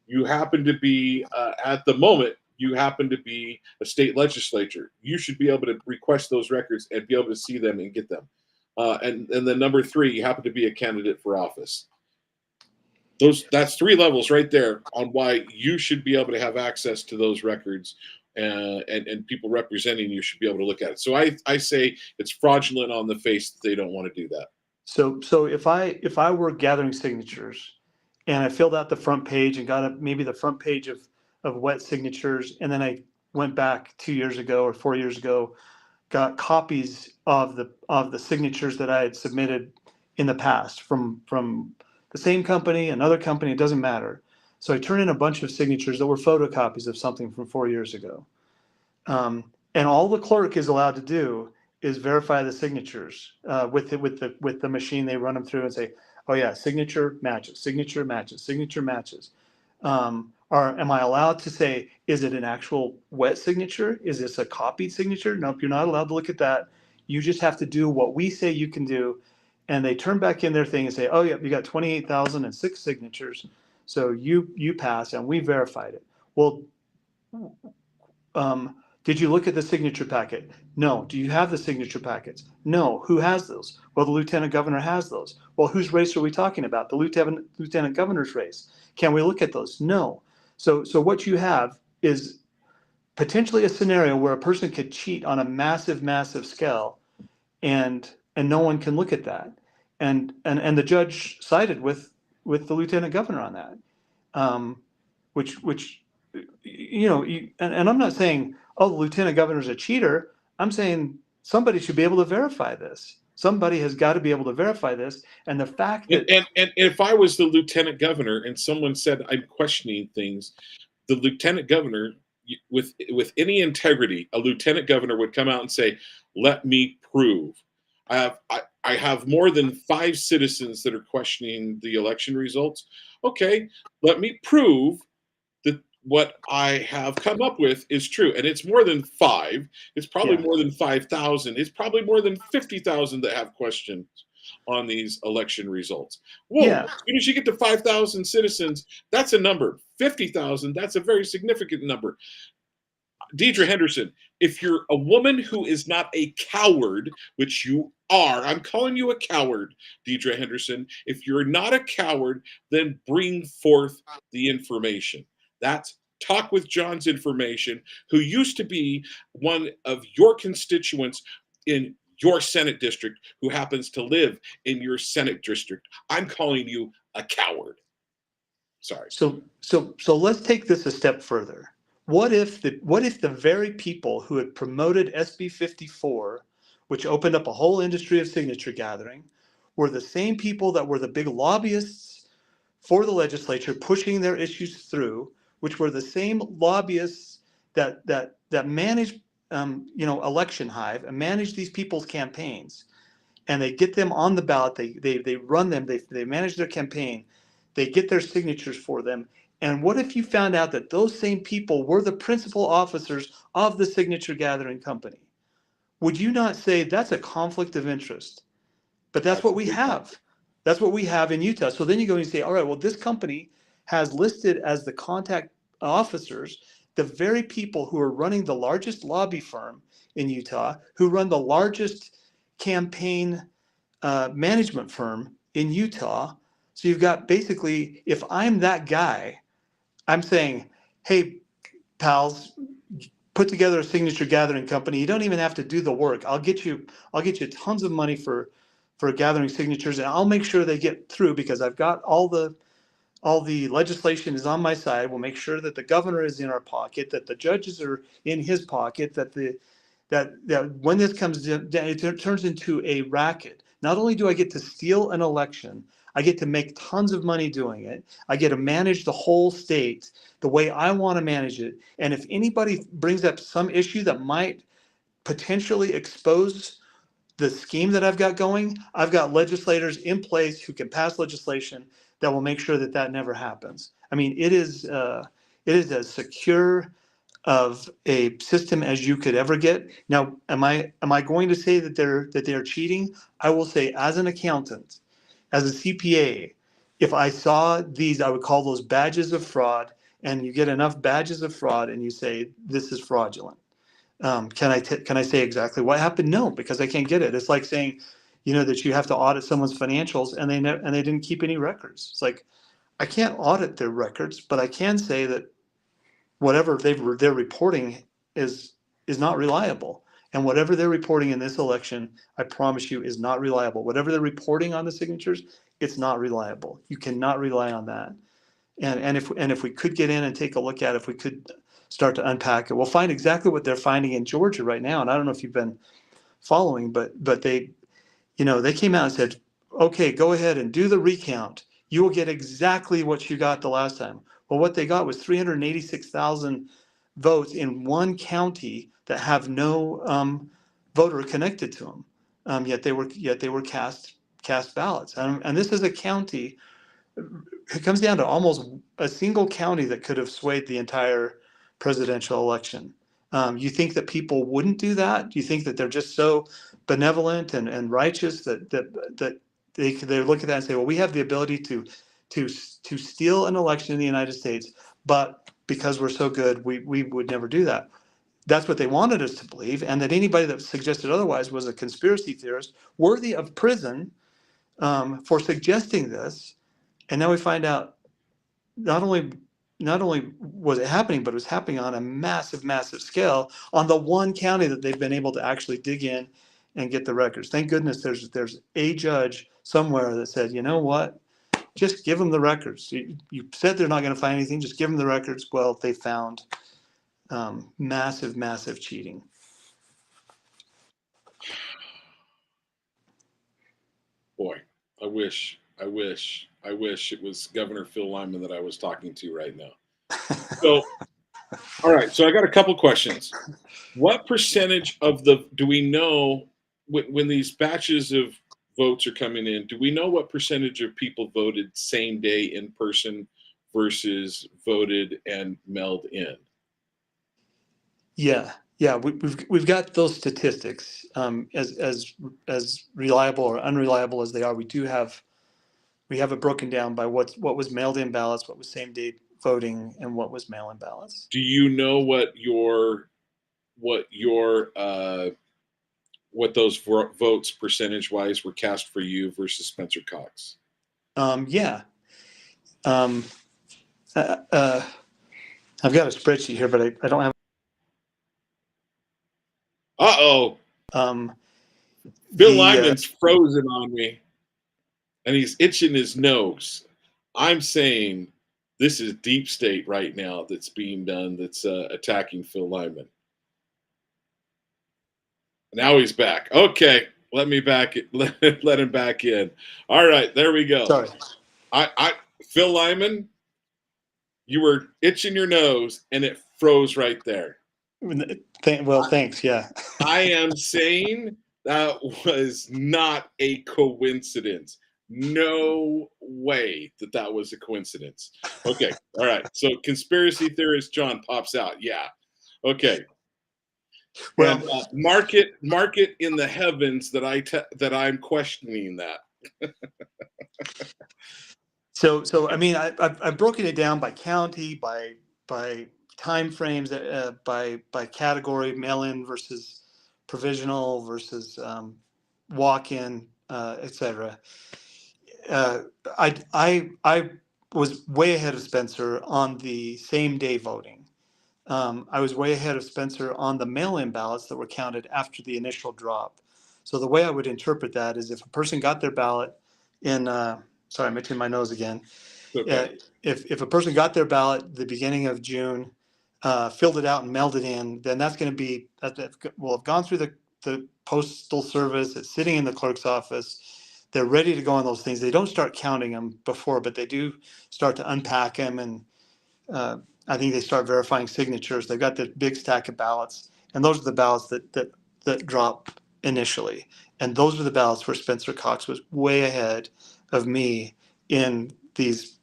you happen to be at the moment, you happen to be a state legislature. You should be able to request those records and be able to see them and get them. And then number 3, you happen to be a candidate for office. That's 3 levels right there on why you should be able to have access to those records, and people representing you should be able to look at it. So I say it's fraudulent on the face that they don't want to do that. So if I were gathering signatures and I filled out the front page and got maybe the front page of wet signatures, and then I went back 2 years ago or 4 years ago, got copies of the signatures that I had submitted in the past from the same company, another company, it doesn't matter. So I turn in a bunch of signatures that were photocopies of something from 4 years ago. And all the clerk is allowed to do is verify the signatures with the machine. They run them through and say, oh yeah, signature matches, signature matches, signature matches. Or am I allowed to say, is it an actual wet signature? Is this a copied signature? Nope, you're not allowed to look at that. You just have to do what we say you can do. And they turn back in their thing and say, oh yeah, you got 28,006 signatures. So you passed and we verified it. Well, did you look at the signature packet? No. Do you have the signature packets? No. Who has those? Well, the lieutenant governor has those. Well, whose race are we talking about? The lieutenant governor's race. Can we look at those? No. So what you have is potentially a scenario where a person could cheat on a massive, massive scale, and no one can look at that. And the judge sided with the lieutenant governor on that, which and I'm not saying, oh, the lieutenant governor's a cheater. I'm saying somebody should be able to verify this. Somebody has got to be able to verify this. And the fact that and if I was the lieutenant governor and someone said I'm questioning things, the lieutenant governor, with any integrity, a lieutenant governor would come out and say, "Let me prove." I have more than 5 citizens that are questioning the election results. Okay, let me prove that what I have come up with is true. And it's more than 5. It's probably more than 5,000. It's probably more than 50,000 that have questions on these election results. Whoa, as soon as you get to 5,000 citizens, that's a number. 50,000, that's a very significant number. Deidre Henderson, if you're a woman who is not a coward, which you are, I'm calling you a coward, Deidre Henderson. If you're not a coward, then bring forth the information. That's Talk with John's information, who used to be one of your constituents in your Senate district, who happens to live in your Senate district. I'm calling you a coward. Sorry. So let's take this a step further. What if the very people who had promoted SB 54 which opened up a whole industry of signature gathering, were the same people that were the big lobbyists for the legislature pushing their issues through, which were the same lobbyists that manage election hive and manage these people's campaigns, and they get them on the ballot. They run them. They manage their campaign. They get their signatures for them. And what if you found out that those same people were the principal officers of the signature gathering company? Would you not say that's a conflict of interest? But that's what we have. That's what we have in Utah. So then you go and you say, all right, well, this company has listed as the contact officers the very people who are running the largest lobby firm in Utah, who run the largest campaign management firm in Utah. So you've got basically, if I'm that guy, I'm saying, hey, pals, put together a signature gathering company. You don't even have to do the work. I'll get you tons of money for gathering signatures, and I'll make sure they get through because I've got all the legislation is on my side. We'll make sure that the governor is in our pocket, that the judges are in his pocket, that when this comes down, it turns into a racket. Not only do I get to steal an election, I get to make tons of money doing it. I get to manage the whole state the way I want to manage it. And if anybody brings up some issue that might potentially expose the scheme that I've got going, I've got legislators in place who can pass legislation that will make sure that that never happens. I mean, it is as secure of a system as you could ever get. Now, am I going to say that they're cheating? I will say, as an accountant, as a CPA, if I saw these, I would call those badges of fraud. And you get enough badges of fraud, and you say this is fraudulent. Can I say exactly what happened? No, because I can't get it. It's like saying, that you have to audit someone's financials, and they didn't keep any records. It's like, I can't audit their records, but I can say that whatever they're reporting is not reliable. And whatever they're reporting in this election, I promise you, is not reliable. Whatever they're reporting on the signatures, it's not reliable. You cannot rely on that. And if we could get in and take a look at it, if we could start to unpack it, we'll find exactly what they're finding in Georgia right now. And I don't know if you've been following, but they came out and said, okay, go ahead and do the recount. You will get exactly what you got the last time. Well, what they got was 386,000 votes in one county that have no voter connected to them. Yet they were cast ballots. And this is a county. It comes down to almost a single county that could have swayed the entire presidential election. You think that people wouldn't do that? Do you think that they're just so benevolent and righteous that they look at that and say, well, we have the ability to steal an election in the United States, but because we're so good, we would never do that. That's what they wanted us to believe, and that anybody that suggested otherwise was a conspiracy theorist worthy of prison for suggesting this. And now we find out not only was it happening, but it was happening on a massive, massive scale on the one county that they've been able to actually dig in and get the records. Thank goodness there's a judge somewhere that said, you know what, just give them the records. You said they're not going to find anything, just give them the records. Well, they found massive, massive cheating. Boy, I wish it was Governor Phil Lyman that I was talking to right now. So, all right. So I got a couple questions. What percentage of do we know when these batches of votes are coming in? Do we know what percentage of people voted same day in person versus voted and mailed in? Yeah, we've got those statistics. As reliable or unreliable as they are, we have it broken down by what was mailed in ballots, what was same day voting, and what was mail in ballots. Do you know what those votes percentage wise were cast for you versus Spencer Cox? Yeah. I've got a spreadsheet here, but I don't have. Uh-oh. Phil Lyman's frozen on me, and he's itching his nose. I'm saying this is deep state right now that's being done, that's attacking Phil Lyman. Now he's back. Okay, let me back. Let him back in. All right, there we go. Sorry. Phil Lyman, you were itching your nose, and it froze right there. Well, thanks. Yeah. I am saying that was not a coincidence. No way that was a coincidence. Okay, all right. So conspiracy theorist John pops out. Yeah. Okay. Well, And mark it in the heavens that that I'm questioning that. so I mean, I've broken it down by county, by time frames, by category, mail-in versus provisional versus walk-in, etc. Uh, I was way ahead of Spencer on the same day voting. I was way ahead of Spencer on the mail-in ballots that were counted after the initial drop. So the way I would interpret that is if a person got their ballot in, sorry, I'm itching my nose again. Okay. If a person got their ballot at the beginning of June, filled it out and mailed it in, then that's going to be, that will have gone through the postal service. It's sitting in the clerk's office. They're ready to go on those things. They don't start counting them before, but they do start to unpack them, and I think they start verifying signatures. They've got the big stack of ballots, and those are the ballots that drop initially. And those are the ballots where Spencer Cox was way ahead of me in these,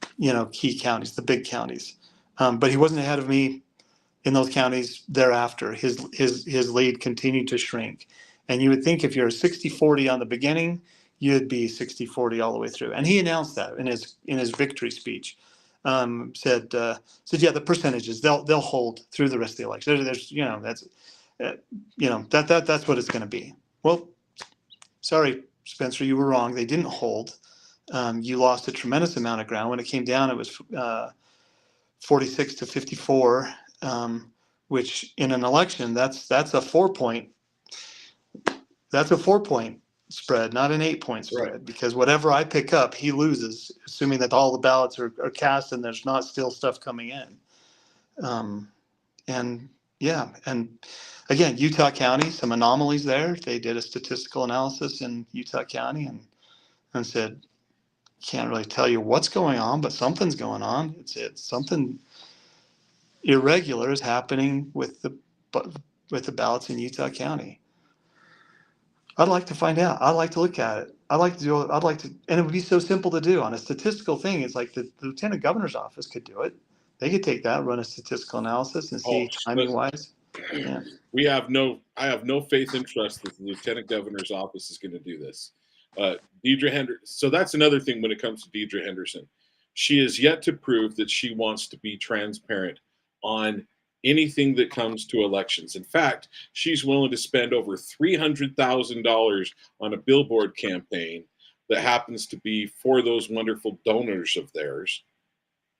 key counties, the big counties. But he wasn't ahead of me in those counties thereafter. His lead continued to shrink. And you would think if you're 60-40 on the beginning, you'd be 60-40 all the way through. And he announced that in his victory speech. Said yeah, the percentages they'll hold through the rest of the election. There's that's what it's going to be. Well, sorry, Spencer, you were wrong. They didn't hold. You lost a tremendous amount of ground. When it came down, it was 46-54, which in an election that's a 4-point spread, not an 8-point spread. Right. Because whatever I pick up, he loses, assuming that all the ballots are cast and there's not still stuff coming in. And yeah, and again, Utah County, some anomalies there. They did a statistical analysis in Utah County and said, can't really tell you what's going on, but something's going on. It's something irregular is happening with the ballots in Utah County. I'd like to find out. I'd like to look at it. I'd like to, and it would be so simple to do on a statistical thing. It's like the lieutenant governor's office could do it. They could take that, run a statistical analysis, and see timing wise. Yeah. I have no faith and trust that the lieutenant governor's office is going to do this. Deidre Henderson. So that's another thing when it comes to Deidre Henderson. She is yet to prove that she wants to be transparent on anything that comes to elections. In fact, she's willing to spend over $300,000 on a billboard campaign that happens to be for those wonderful donors of theirs.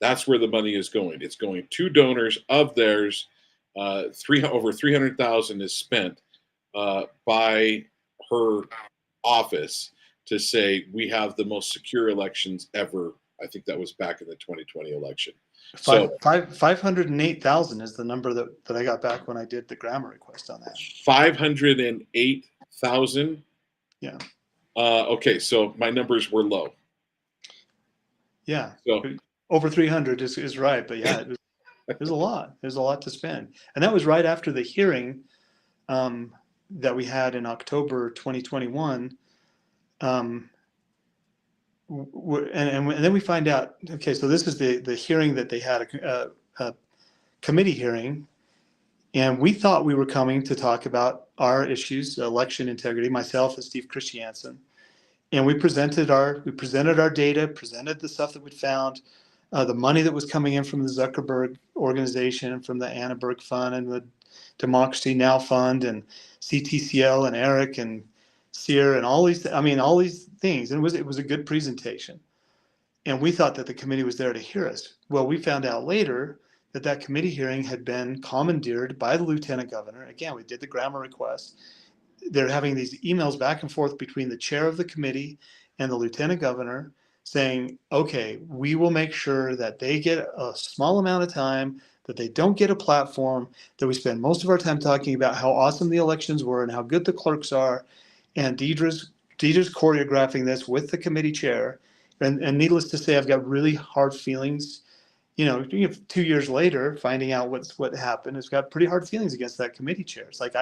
That's where the money is going. It's going to donors of theirs. Over 300,000 is spent by her office to say we have the most secure elections ever. I think that was back in the 2020 election. So 508,000 is the number that I got back when I did the grammar request on that. 508,000. Yeah. Okay, so my numbers were low. Yeah. So over 300 is right, but yeah, it was a lot. There's a lot to spend, and that was right after the hearing that we had in October 2021. And then we find out, okay, so this is the hearing that they had, a committee hearing, and we thought we were coming to talk about our issues, election integrity, myself and Steve Christiansen, and we presented our data, presented the stuff that we found, the money that was coming in from the Zuckerberg organization and from the Annenberg Fund and the Democracy Now! Fund and CTCL and Eric and Sear and all these things. And it was a good presentation. And we thought that the committee was there to hear us. Well, we found out later that committee hearing had been commandeered by the lieutenant governor. Again, we did the grammar request. They're having these emails back and forth between the chair of the committee and the lieutenant governor saying, okay, we will make sure that they get a small amount of time, that they don't get a platform, that we spend most of our time talking about how awesome the elections were and how good the clerks are. And Deidre's choreographing this with the committee chair. And needless to say, I've got really hard feelings. 2 years later, finding out what happened, has got pretty hard feelings against that committee chair. It's like,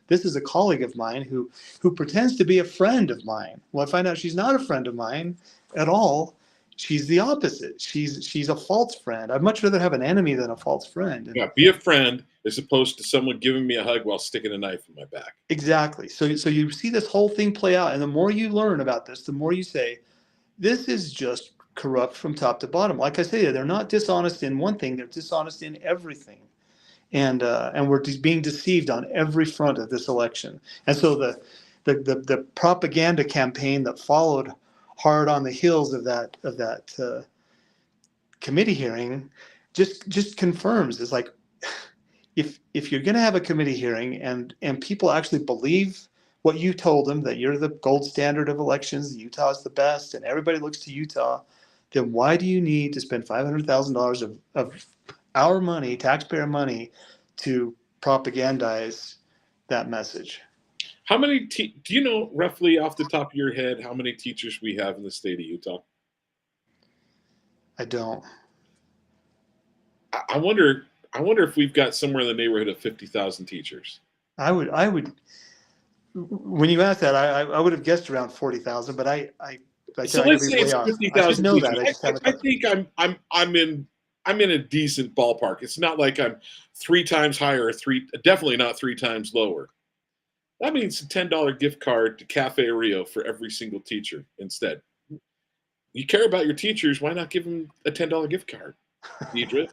this is a colleague of mine who pretends to be a friend of mine. Well, I find out she's not a friend of mine at all. She's the opposite. She's a false friend. I'd much rather have an enemy than a false friend. And Yeah, be a friend as opposed to someone giving me a hug while sticking a knife in my back. exactly. So you see this whole thing play out, and the more you learn about this, the more you say, this is just corrupt from top to bottom. Like I say, they're not dishonest in one thing; they're dishonest in everything. And we're being deceived on every front of this election. And so the propaganda campaign that followed hard on the heels of that committee hearing just confirms, is like, if you're going to have a committee hearing and people actually believe what you told them, that you're the gold standard of elections, Utah is the best, and everybody looks to Utah, then why do you need to spend $500,000 of our money, taxpayer money, to propagandize that message? How many do you know roughly off the top of your head how many teachers we have in the state of Utah? I don't. I wonder. I wonder if we've got somewhere in the neighborhood of 50,000 teachers. I would. When you asked that, I would have guessed around 40,000, but I So could let's be say way it's off. I should 50,000 know teachers. that. I just haven't. I think I'm in a decent ballpark. It's not like I'm 3 times higher, definitely not 3 times lower. That means a $10 gift card to Cafe Rio for every single teacher instead. You care about your teachers, why not give them a $10 gift card, Deidre?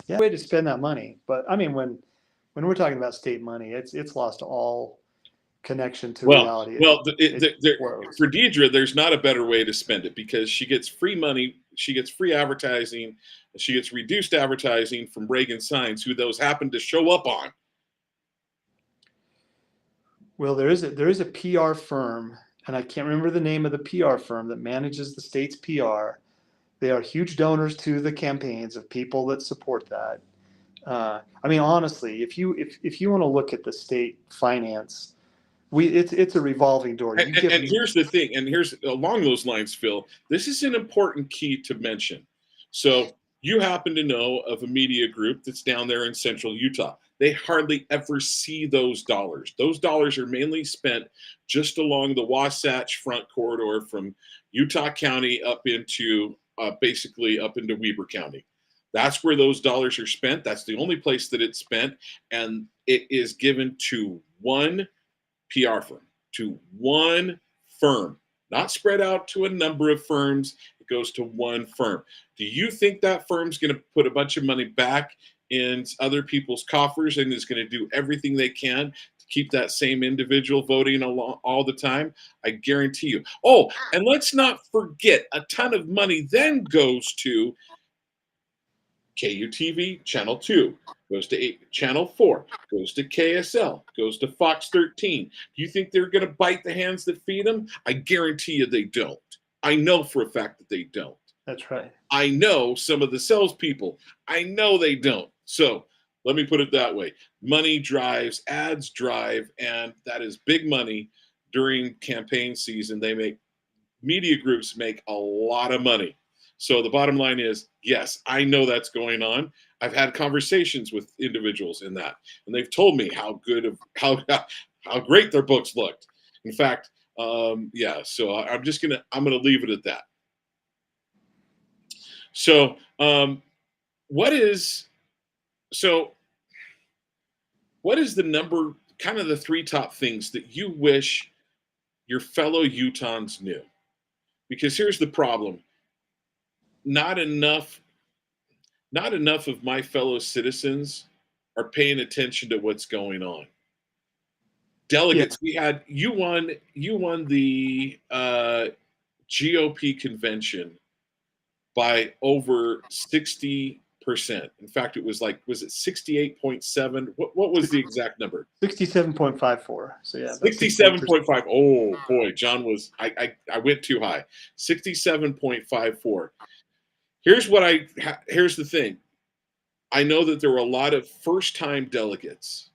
Yeah, way to spend that money. But I mean, when we're talking about state money, it's lost all connection to Well, reality. well, It blows. for Deidre, there's not a better way to spend it because she gets free money, she gets free advertising, she gets reduced advertising from Reagan Signs, who those happen to show up on. Well, there is a PR firm, and I can't remember the name of the PR firm that manages the state's PR. They are huge donors to the campaigns of people that support that. I mean, honestly, if you want to look at the state finance, it's a revolving door. And, You and, give and here's the thing, and here's along those lines, Phil, this is an important key to mention. So you happen to know of a media group that's down there in central Utah. They hardly ever see those dollars. Those dollars are mainly spent just along the Wasatch Front corridor from Utah County up into basically up into Weber County. That's where those dollars are spent. That's the only place that it's spent, and it is given to one PR firm, to one firm, not spread out to a number of firms. It goes to one firm. Do you think that firm's going to put a bunch of money back in other people's coffers and is going to do everything they can to keep that same individual voting all the time? I guarantee you. Oh, and let's not forget, a ton of money then goes to KUTV Channel 2, goes to Channel 4, goes to KSL, goes to Fox 13. Do you think they're going to bite the hands that feed them? I guarantee you they don't. I know for a fact that they don't. That's right. I know some of the salespeople. I know they don't. So let me put it that way. Money drives, ads drive, and that is big money during campaign season. Media groups make a lot of money. So the bottom line is, yes, I know that's going on. I've had conversations with individuals in that, and they've told me how great their books looked. In fact, yeah. So I'm gonna leave it at that. So what is the number, kind of the 3 top things that you wish your fellow Utahns knew? Because here's the problem. Not enough of my fellow citizens are paying attention to what's going on. Delegates, you won the GOP convention by over 60 In fact, it was like, was it 68.7? What was the exact number? 67.54. So yeah, about 68%. 67.5. Oh boy, John was I went too high. 67.54. Here's the thing. I know that there were a lot of first-time delegates.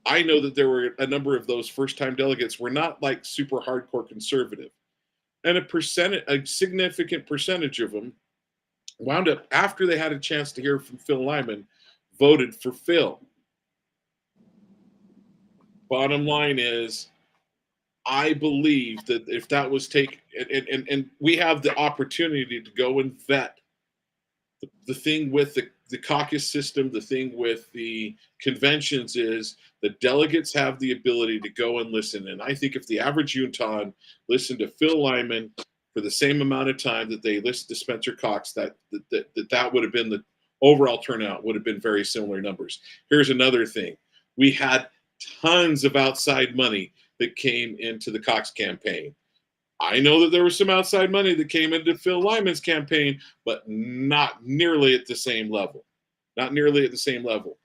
I know that there were a number of those first-time delegates were not like super hardcore conservative. And a significant percentage of them wound up, after they had a chance to hear from Phil Lyman, voted for Phil. Bottom line is, I believe that if that was and we have the opportunity to go and vet the thing with the caucus system, the thing with the conventions is the delegates have the ability to go and listen. And I think if the average Utahn listened to Phil Lyman for the same amount of time that they listened to Spencer Cox, that would have been the overall turnout would have been very similar numbers. Here's another thing. We had tons of outside money that came into the Cox campaign. I know that there was some outside money that came into Phil Lyman's campaign, but not nearly at the same level. Not nearly at the same level.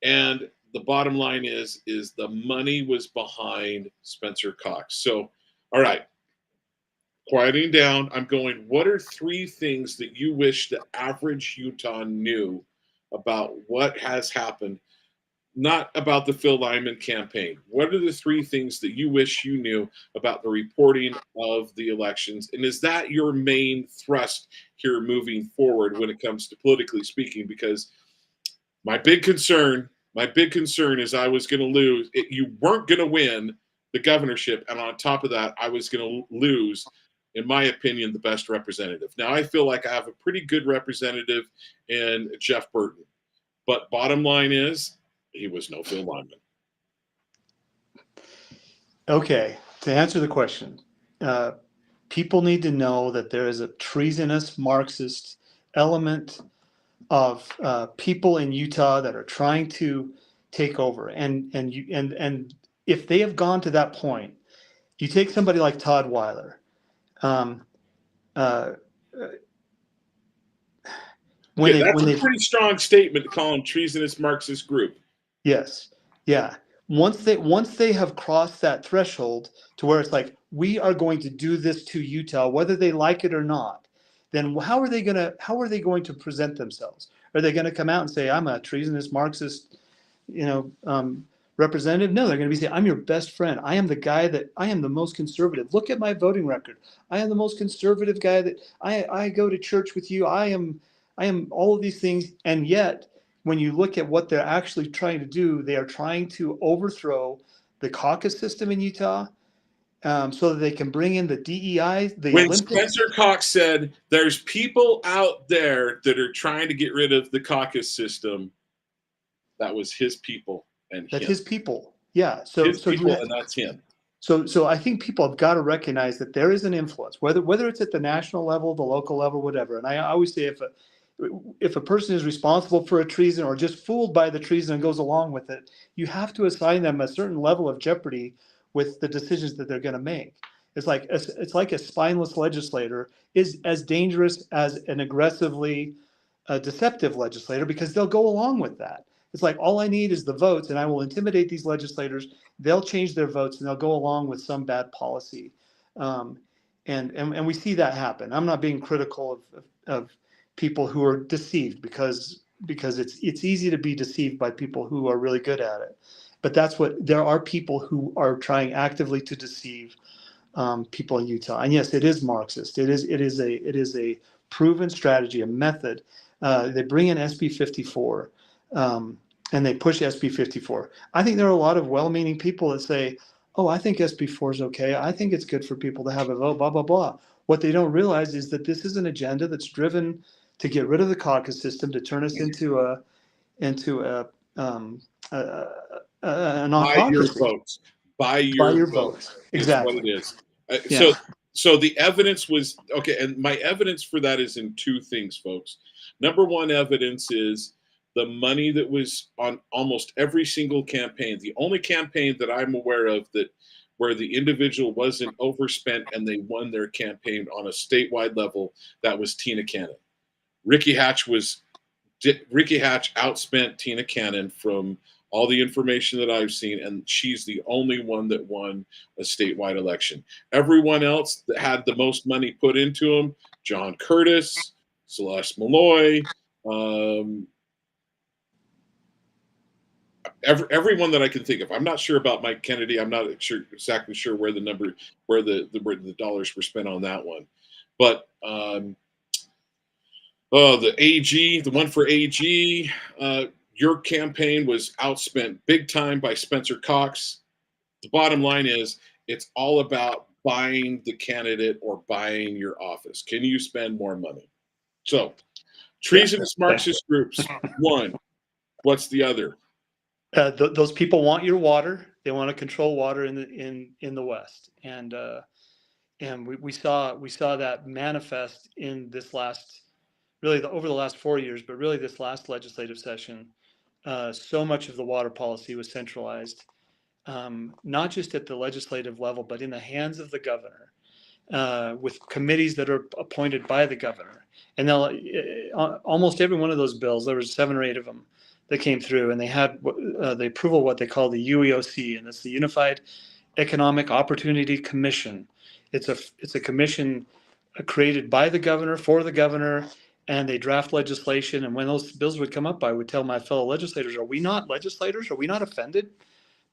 And the bottom line is the money was behind Spencer Cox. So, all right, quieting down, I'm going, what are 3 things that you wish the average Utah knew about what has happened? Not about the Phil Lyman campaign. What are the 3 things that you wish you knew about the reporting of the elections? And is that your main thrust here moving forward when it comes to politically speaking? Because my big concern is I was going to lose. You weren't going to win the governorship. And on top of that, I was going to lose, in my opinion, the best representative. Now, I feel like I have a pretty good representative in Jeff Burton. But bottom line is, he was no Phil Lyman. Okay, to answer the question, people need to know that there is a treasonous Marxist element of people in Utah that are trying to take over, and if they have gone to that point, you take somebody like Todd Weiler. That's a pretty strong statement to call them treasonous Marxist group. Yes. Yeah. Once they have crossed that threshold to where it's like, we are going to do this to Utah, whether they like it or not, then how are they going to present themselves? Are they going to come out and say, I'm a treasonous Marxist, representative? No, they're going to be saying, I'm your best friend. I am the most conservative. Look at my voting record. I am the most conservative guy that I go to church with you. I am all of these things. And yet, when you look at what they're actually trying to do, they are trying to overthrow the caucus system in Utah, so that they can bring in the DEI, when Olympics. Spencer Cox said, there's people out there that are trying to get rid of the caucus system, that was his people and that's him. his people. Yeah. And that's him. So I think people have got to recognize that there is an influence, whether it's at the national level, the local level, whatever. And I always say, if a person is responsible for a treason or just fooled by the treason and goes along with it, you have to assign them a certain level of jeopardy with the decisions that they're going to make. It's like a spineless legislator is as dangerous as an aggressively deceptive legislator, because they'll go along with that. It's like, all I need is the votes, and I will intimidate these legislators. They'll change their votes, and they'll go along with some bad policy. And we see that happen. I'm not being critical of people who are deceived, because it's easy to be deceived by people who are really good at it. But there are people who are trying actively to deceive people in Utah. And yes, it is Marxist. It is a proven strategy, a method. They bring in SB 54, and they push SB 54. I think there are a lot of well-meaning people that say, oh, I think SB 4 is okay. I think it's good for people to have a vote, blah, blah, blah. What they don't realize is that this is an agenda that's driven to get rid of the caucus system, to turn us into an autocracy. Buy your votes. Exactly. Is what it is. Yeah. So the evidence was okay, and my evidence for that is in 2 things, folks. Number 1 evidence is the money that was on almost every single campaign. The only campaign that I'm aware of where the individual wasn't overspent and they won their campaign on a statewide level, that was Tina Cannon. Ricky Hatch was Ricky Hatch outspent Tina Cannon from all the information that I've seen, and she's the only one that won a statewide election. Everyone else that had the most money put into them, John Curtis, Celeste Malloy, everyone that I can think of. I'm not sure about Mike Kennedy. I'm not exactly sure where the dollars were spent on that one, but the AG, the one for AG, your campaign was outspent big time by Spencer Cox. The bottom line is it's all about buying the candidate or buying your office. Can you spend more money? So, treasonous Marxist groups, one. What's the other? Those people want your water. They want to control water in the West, and we saw that manifest in this last, really over the last 4 years, but really this last legislative session. So much of the water policy was centralized, not just at the legislative level, but in the hands of the governor, with committees that are appointed by the governor. And almost every one of those bills, there was 7 or 8 of them that came through, and they had the approval of what they call the UEOC, and that's the Unified Economic Opportunity Commission. It's a commission created by the governor for the governor, and they draft legislation. And when those bills would come up, I would tell my fellow legislators, are we not legislators? Are we not offended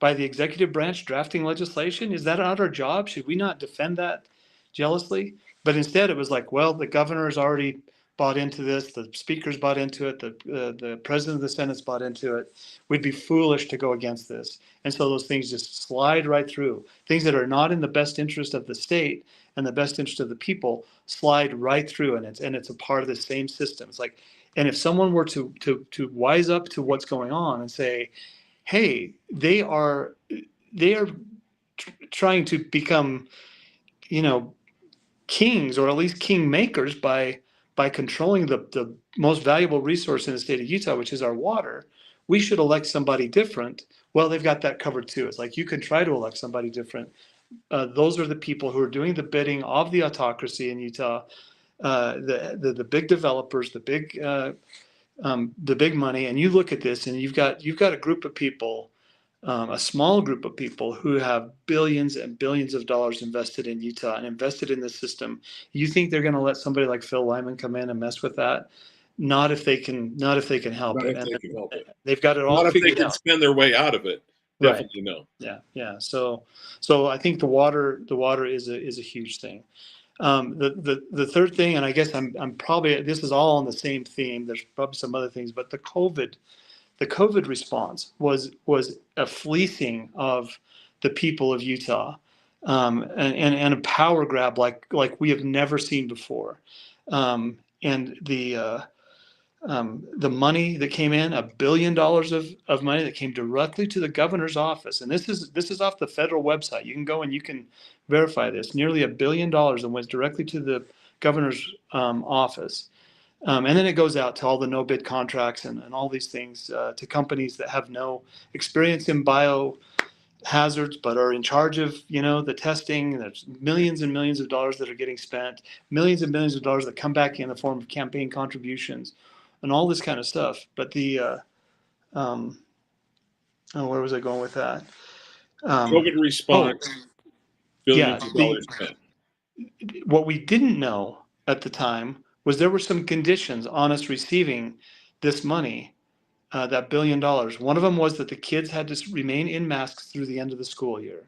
by the executive branch drafting legislation? Is that not our job? Should we not defend that jealously? But instead it was like, well, the governor's already bought into this, the speaker's bought into it, the president of the Senate's bought into it. We'd be foolish to go against this. And so those things just slide right through. Things that are not in the best interest of the state and the best interest of the people slide right through, and it's a part of the same system. It's like, and if someone were to wise up to what's going on and say, hey, they are trying to become, kings, or at least king makers, by controlling the most valuable resource in the state of Utah, which is our water. We should elect somebody different. Well, they've got that covered too. It's like, you can try to elect somebody different. Those are the people who are doing the bidding of the autocracy in Utah, the big developers, the big money. And you look at this, and you've got a group of people, a small group of people who have billions and billions of dollars invested in Utah and invested in this system. You think they're going to let somebody like Phil Lyman come in and mess with that? Not if they can help it. They've got it all figured out. Not if they can spend their way out of it. Definitely no. Yeah. So I think the water is a huge thing. The third thing, and I guess I'm probably, this is all on the same theme. There's probably some other things, but the COVID response was a fleecing of the people of Utah, and a power grab like we have never seen before. And the money that came in, $1 billion of money that came directly to the governor's office, and this is off the federal website. You can go and you can verify this. Nearly $1 billion that went directly to the governor's office. And then it goes out to all the no bid contracts and all these things, to companies that have no experience in biohazards, but are in charge of, the testing. There's millions and millions of dollars that are getting spent, millions and millions of dollars that come back in the form of campaign contributions and all this kind of stuff. But where was I going with that? COVID response, billions of dollars spent. What we didn't know at the time was there were some conditions on us receiving this money, that $1 billion. One of them was that the kids had to remain in masks through the end of the school year.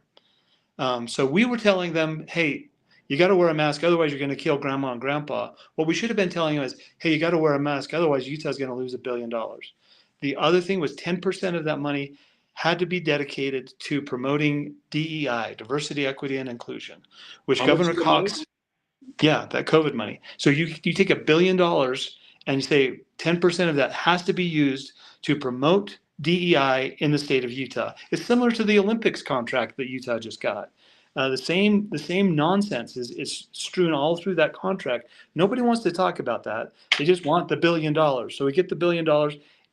So we were telling them, hey, you got to wear a mask, otherwise you're going to kill grandma and grandpa. What we should have been telling them is, hey, you got to wear a mask, otherwise Utah's going to lose $1 billion. The other thing was 10% of that money had to be dedicated to promoting DEI, diversity, equity, and inclusion, which Governor Cox, that COVID money. So you take $1 billion and you say 10% of that has to be used to promote DEI in the state of Utah. It's similar to the Olympics contract that Utah just got. The same nonsense is strewn all through that contract. Nobody wants to talk about that. They just want the $1 billion. So we get the $1 billion,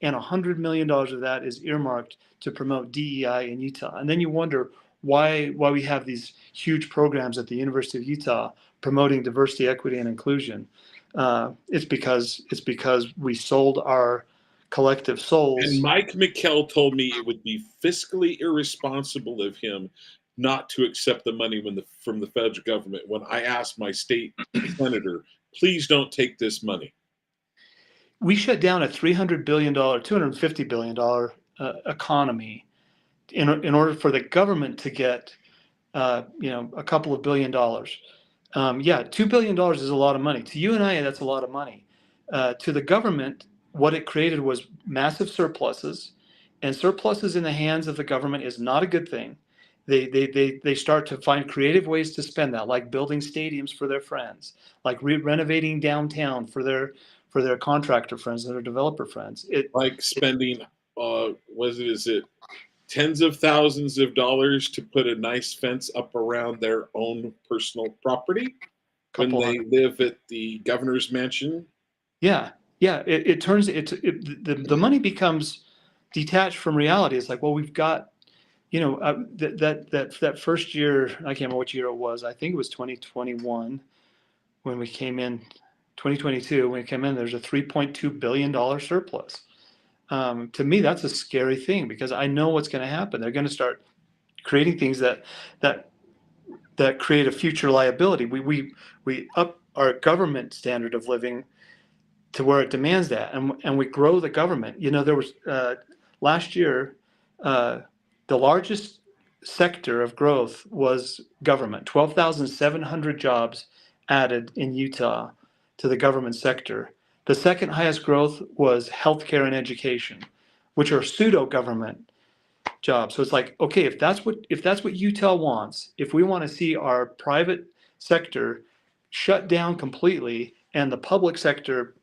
and $100 million of that is earmarked to promote DEI in Utah. And then you wonder why we have these huge programs at the University of Utah promoting diversity, equity, and inclusion. It's because we sold our collective souls. And Mike McKell told me it would be fiscally irresponsible of him not to accept the money from the federal government when I asked my state senator, please don't take this money. We shut down a $300 billion, $250 billion economy in order for the government to get a couple of $1 billion. Yeah, $2 billion is a lot of money. To you and I, that's a lot of money. To the government, what it created was massive surpluses, and surpluses in the hands of the government is not a good thing. They start to find creative ways to spend that, like building stadiums for their friends, like renovating downtown for their contractor friends and their developer friends. Like spending, is it tens of thousands of dollars to put a nice fence up around their own personal property when they live at the governor's mansion? Yeah. The money becomes detached from reality. It's like, well, we've got, that first year, I can't remember which year it was. I think it was 2021 when we came in. 2022 when we came in, there's a $3.2 billion surplus. To me, that's a scary thing because I know what's going to happen. They're going to start creating things that create a future liability. We up our government standard of living to where it demands that, and we grow the government. There was last year, the largest sector of growth was government. 12,700 jobs added in Utah to the government sector. The second highest growth was healthcare and education, which are pseudo government jobs. So it's like, okay, if that's what Utah wants, if we want to see our private sector shut down completely and the public sector,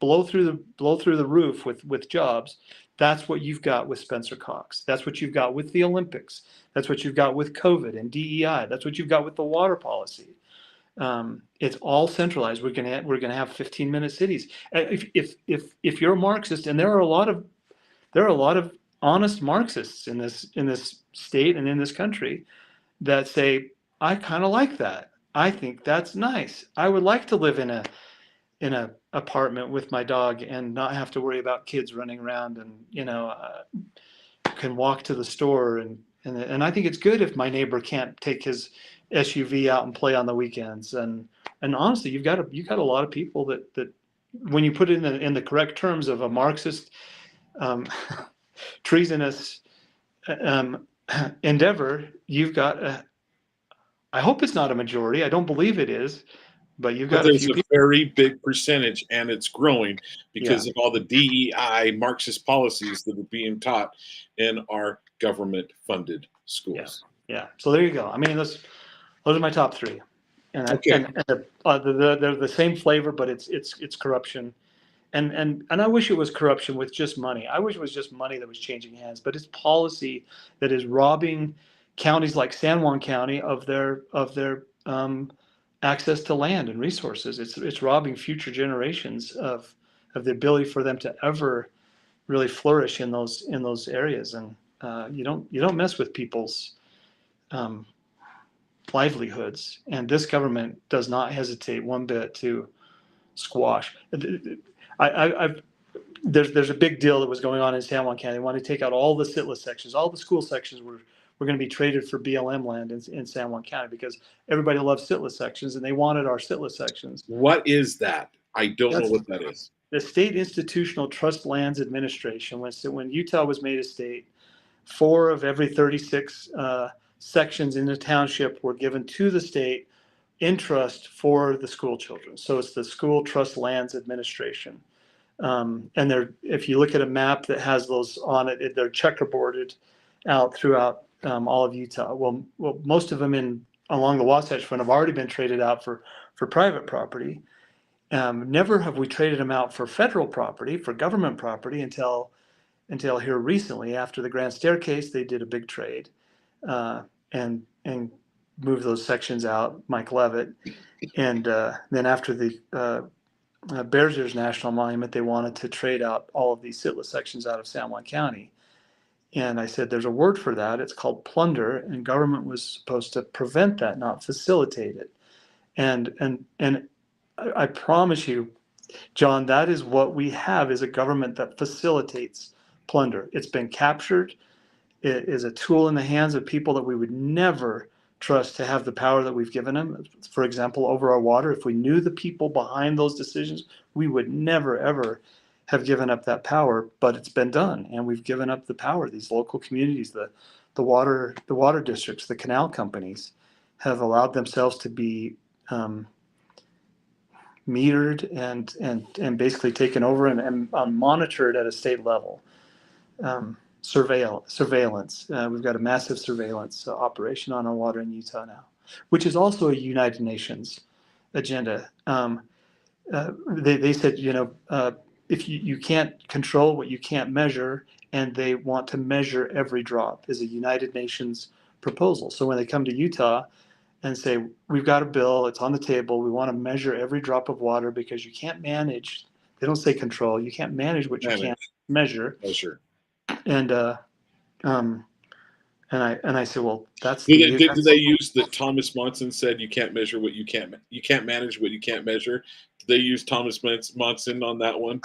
blow through the roof with jobs, that's what you've got with Spencer Cox. That's what you've got with the Olympics. That's what you've got with COVID and DEI. That's what you've got with the water policy. It's all centralized. We're gonna have 15-minute cities. If you're a Marxist, and there are a lot of honest Marxists in this state and in this country that say, I kind of like that. I think that's nice. I would like to live in a apartment with my dog and not have to worry about kids running around and can walk to the store and I think it's good if my neighbor can't take his SUV out and play on the weekends and honestly you've got a lot of people that when you put it in the correct terms of a Marxist treasonous endeavor, you've got I hope it's not a majority. I don't believe it is. But you've got there's a very big percentage, and it's growing because of all the DEI Marxist policies that are being taught in our government-funded schools. Yeah. So there you go. I mean, those are my top three, and they're the same flavor, but it's corruption, and I wish it was corruption with just money. I wish it was just money that was changing hands, but it's policy that is robbing counties like San Juan County of their access to land and resources. It's robbing future generations of the ability for them to ever really flourish in those areas. And you don't mess with people's livelihoods. And this government does not hesitate one bit to squash. There's a big deal that was going on in San Juan County. They wanted to take out all the sitless sections, all the school sections were going to be traded for BLM land in San Juan County because everybody loves sitless sections and they wanted our sitless sections. What is that? I don't know what that is. The State Institutional Trust Lands Administration, when Utah was made a state, 4 of every 36 sections in the township were given to the state in trust for the school children. So it's the School Trust Lands Administration. And if you look at a map that has those on it, they're checkerboarded out throughout all of Utah. Well, most of them along the Wasatch Front have already been traded out for private property. Never have we traded them out for federal property, for government property until here recently. After the Grand Staircase, they did a big trade and moved those sections out, Mike Levitt. And then after the Bears Ears National Monument, they wanted to trade out all of these sitless sections out of San Juan County. And I said, there's a word for that. It's called plunder, and government was supposed to prevent that, not facilitate it. And I promise you, John, that is what we have, is a government that facilitates plunder. It's been captured. It is a tool in the hands of people that we would never trust to have the power that we've given them. For example, over our water, if we knew the people behind those decisions, we would never, ever have given up that power, but it's been done. And we've given up the power. These local communities, the water districts, the canal companies have allowed themselves to be metered and basically taken over and monitored at a state level. Surveillance. We've got a massive surveillance operation on our water in Utah now, which is also a United Nations agenda. They said, if you can't control what you can't measure, and they want to measure every drop, is a United Nations proposal. So when they come to Utah and say, we've got a bill, it's on the table, we want to measure every drop of water because you can't manage, they don't say control, you can't manage what you can't measure. Measure. And I say, well, that's Did they use that Thomas Monson said you can't measure what you can't manage what you can't measure? Did they use Thomas Monson on that one?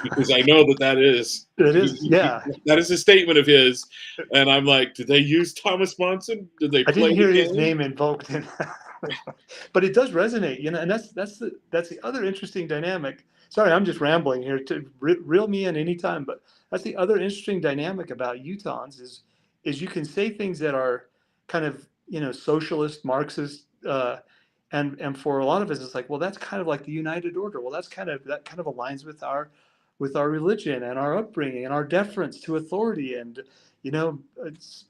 Because I know that is it is, yeah. That is a statement of his, and I'm like, did they use Thomas Monson? Did they I play didn't hear the his game? name invoked in but it does resonate, and that's the other interesting dynamic. Sorry, I'm just rambling here. To reel me in anytime, but that's the other interesting dynamic about Utahns is you can say things that are kind of socialist, Marxist, and for a lot of us, it's like, well, that's kind of like the United Order. Well, that kind of aligns with our religion and our upbringing and our deference to authority, and it's,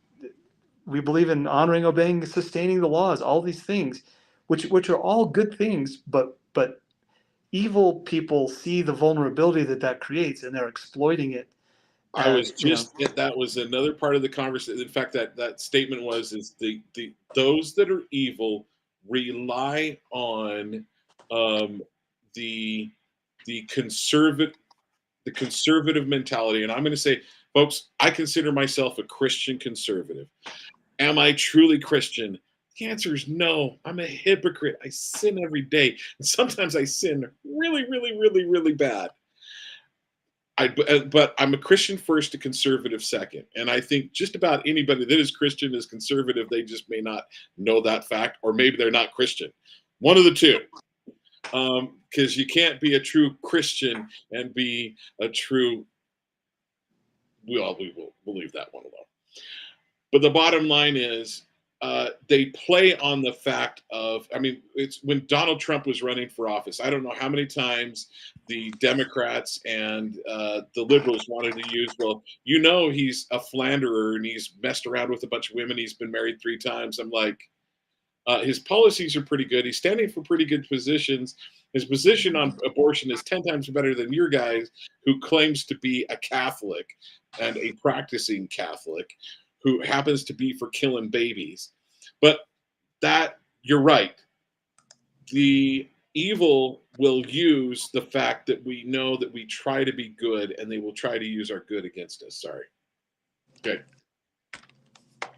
we believe in honoring, obeying, sustaining the laws, all these things, which are all good things, but evil people see the vulnerability that creates, and they're exploiting it. I was just that was another part of the conversation. In fact, that statement is the those that are evil rely on the conservative mentality. And I'm going to say, folks, I consider myself a Christian conservative. Am I truly Christian? The answer is no. I'm a hypocrite. I sin every day. And sometimes I sin really, really, really, really bad. But I'm a Christian first, a conservative second. And I think just about anybody that is Christian is conservative. They just may not know that fact, or maybe they're not Christian. One of the two. Because you can't be a true Christian and be a true. We'll leave that one alone. But the bottom line is, they play on the fact of, I mean, it's when Donald Trump was running for office. I don't know how many times the Democrats and the liberals wanted to use, well, he's a philanderer and he's messed around with a bunch of women. He's been married 3 times. I'm like, his policies are pretty good. He's standing for pretty good positions. His position on abortion is 10 times better than your guys who claims to be a Catholic and a practicing Catholic who happens to be for killing babies. But you're right. The evil will use the fact that we know that we try to be good, and they will try to use our good against us. Sorry. Okay.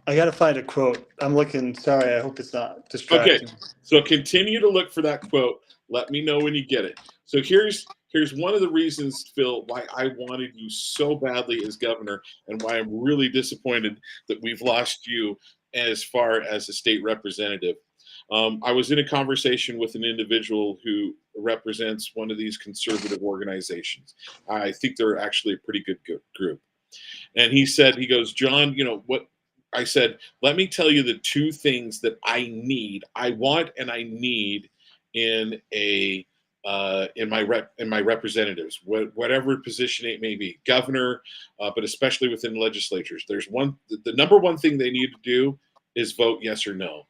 I got to find a quote. I'm looking. Sorry, I hope it's not distracting. Okay. So continue to look for that quote. Let me know when you get it. So here's one of the reasons, Phil, why I wanted you so badly as governor, and why I'm really disappointed that we've lost you as far as a state representative. I was in a conversation with an individual who represents one of these conservative organizations. I think they're actually a pretty good group. And he goes, John, what? I said, let me tell you the 2 things that I want and I need in my representatives, whatever position it may be, governor, but especially within legislatures. The number one thing they need to do is vote yes or no.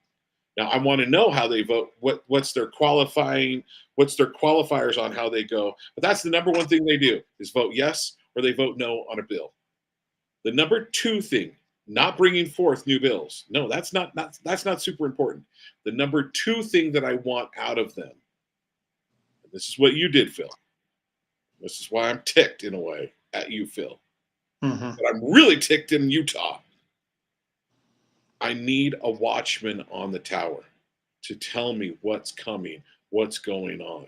Now, I want to know how they vote, what's their qualifiers on how they go. But that's the number one thing they do, is vote yes or they vote no on a bill. The number 2 thing, not bringing forth new bills. No, that's not super important. The number 2 thing that I want out of them, and this is what you did, Phil. This is why I'm ticked in a way at you, Phil. Mm-hmm. But I'm really ticked in Utah. I need a watchman on the tower to tell me what's coming, what's going on.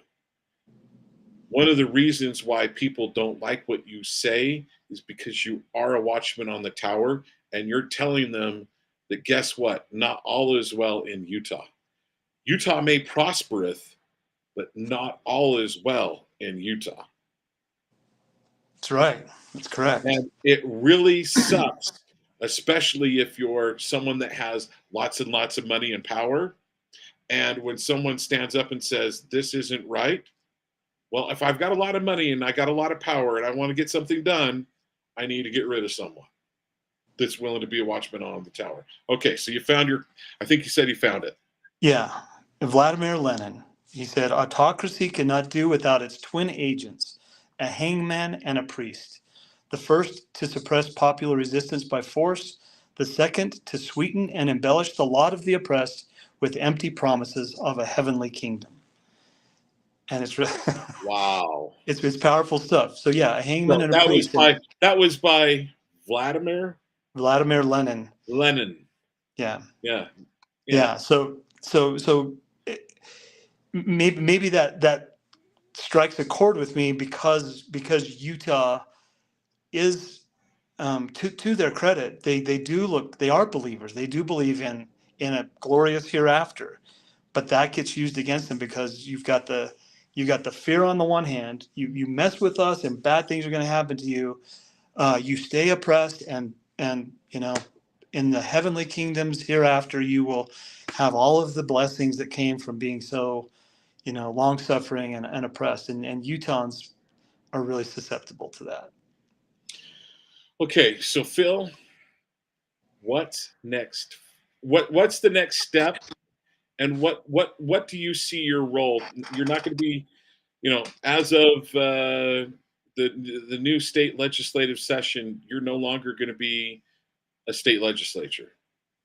One of the reasons why people don't like what you say is because you are a watchman on the tower and you're telling them that guess what? Not all is well in Utah. Utah may prospereth, but not all is well in Utah. That's right. That's correct. And it really sucks, especially if you're someone that has lots and lots of money and power. And when someone stands up and says, this isn't right, well, if I've got a lot of money and I got a lot of power and I want to get something done, I need to get rid of someone that's willing to be a watchman on the tower. Okay, so you found I think you said you found it. Yeah. Vladimir Lenin. He said, autocracy cannot do without its twin agents, a hangman and a priest. The first to suppress popular resistance by force, the second to sweeten and embellish the lot of the oppressed with empty promises of a heavenly kingdom. And it's really Wow. it's powerful stuff. So yeah, a hangman So and a priest. that was by Vladimir Lenin. Lenin. Yeah. Yeah. Yeah. So maybe that strikes a chord with me because Utah is, to their credit, they are believers. They do believe in a glorious hereafter, but that gets used against them because you've got the fear on the one hand. You mess with us and bad things are going to happen to you. You stay oppressed and in the heavenly kingdoms hereafter you will have all of the blessings that came from being so long suffering and oppressed, and Utahns are really susceptible to that. Okay, so Phil, what's next? What's the next step? And what do you see your role? You're not going to be, as of the new state legislative session, you're no longer going to be a state legislature.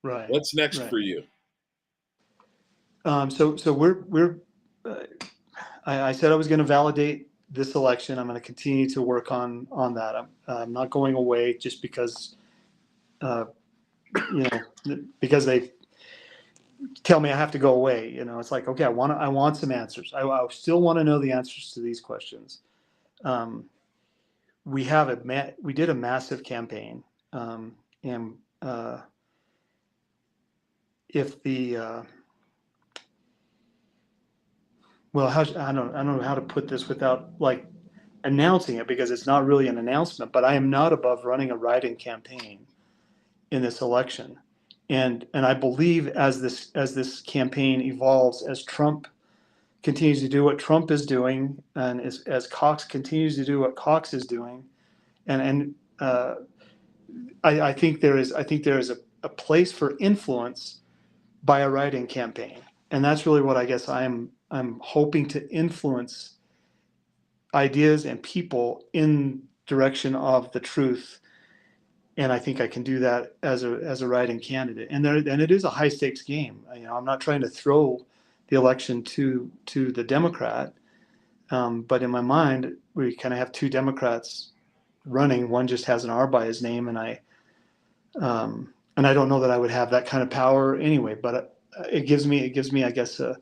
Right. What's next Right. for you? So we're I said I was going to validate this election. I'm going to continue to work on that. I'm not going away just because because they tell me I have to go away. It's like, okay, I want some answers. I still want to know the answers to these questions. We did a massive campaign, and if the well, I don't know how to put this without like announcing it, because it's not really an announcement, but I am not above running a write-in campaign in this election. And I believe as this campaign evolves, as Trump continues to do what Trump is doing, and as Cox continues to do what Cox is doing, and I think there is a place for influence by a write-in campaign, and that's really what I guess I'm hoping to influence ideas and people in direction of the truth. And I think I can do that as a write-in candidate. And it is a high stakes game. I'm not trying to throw the election to the Democrat, but in my mind, we kind of have two Democrats running. One just has an R by his name, and I don't know that I would have that kind of power anyway. But it gives me, I guess, a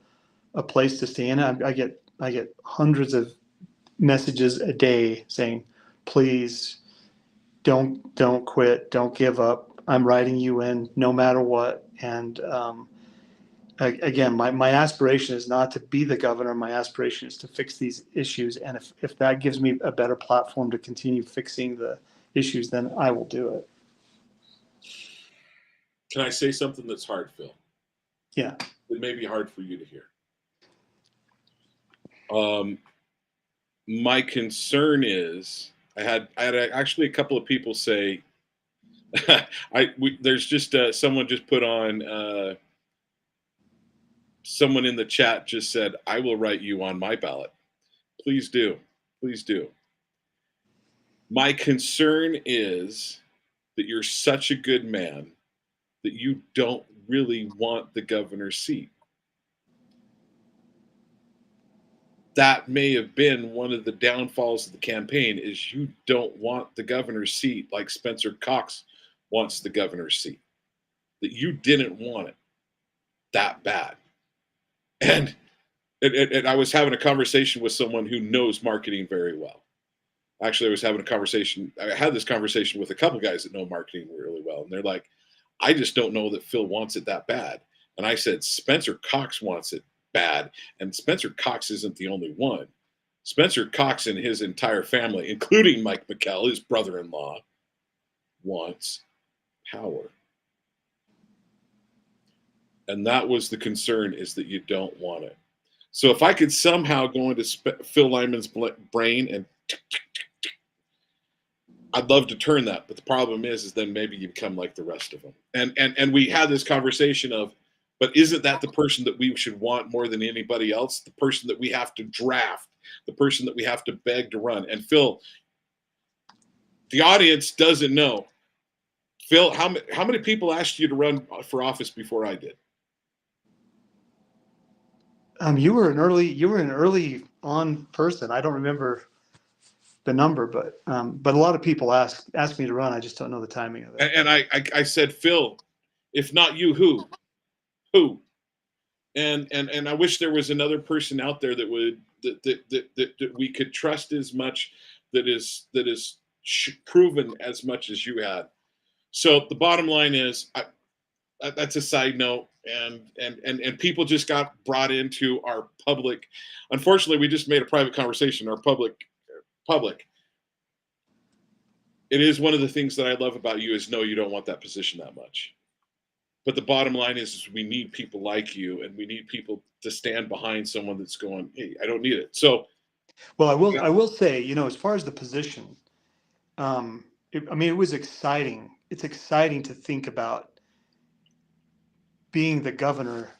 place to stay in. I get hundreds of messages a day saying, please don't quit, don't give up. I'm writing you in no matter what. And again, my aspiration is not to be the governor. My aspiration is to fix these issues. And if that gives me a better platform to continue fixing the issues, then I will do it. Can I say something that's hard, Phil? Yeah. It may be hard for you to hear. My concern is I had actually a couple of people say there's just someone just put on someone in the chat just said, I will write you on my ballot. Please do. Please do. My concern is that you're such a good man that you don't really want the governor's seat. That may have been one of the downfalls of the campaign, is you don't want the governor's seat like Spencer Cox wants the governor's seat. That you didn't want it that bad. And And I was having a conversation with someone who knows marketing very well. Actually, I had this conversation with a couple guys that know marketing really well, and they're like, I just don't know that Phil wants it that bad. And I said, Spencer Cox wants it bad, and Spencer Cox isn't the only one. Spencer Cox and his entire family, including Mike McKell, his brother-in-law, wants power. And that was the concern, is that you don't want it. So if I could somehow go into Phil Lyman's brain, and I'd love to turn that, but the problem is then maybe you become like the rest of them. And we had this conversation of, but isn't that the person that we should want more than anybody else? The person that we have to draft, the person that we have to beg to run. And Phil, the audience doesn't know. Phil, how many people asked you to run for office before I did? You were an early on person. I don't remember the number, but a lot of people ask me to run. I just don't know the timing of it. And I said, Phil, if not you, who? Who? And I wish there was another person out there that would that we could trust as much, that is proven as much as you had. So the bottom line is, that's a side note, and people just got brought into our public. Unfortunately, we just made a private conversation our public. It is one of the things that I love about you, is no, you don't want that position that much. But the bottom line is we need people like you, and we need people to stand behind someone that's going, hey, I don't need it. So, well, I will say, as far as the position, it was exciting. It's exciting to think about being the governor,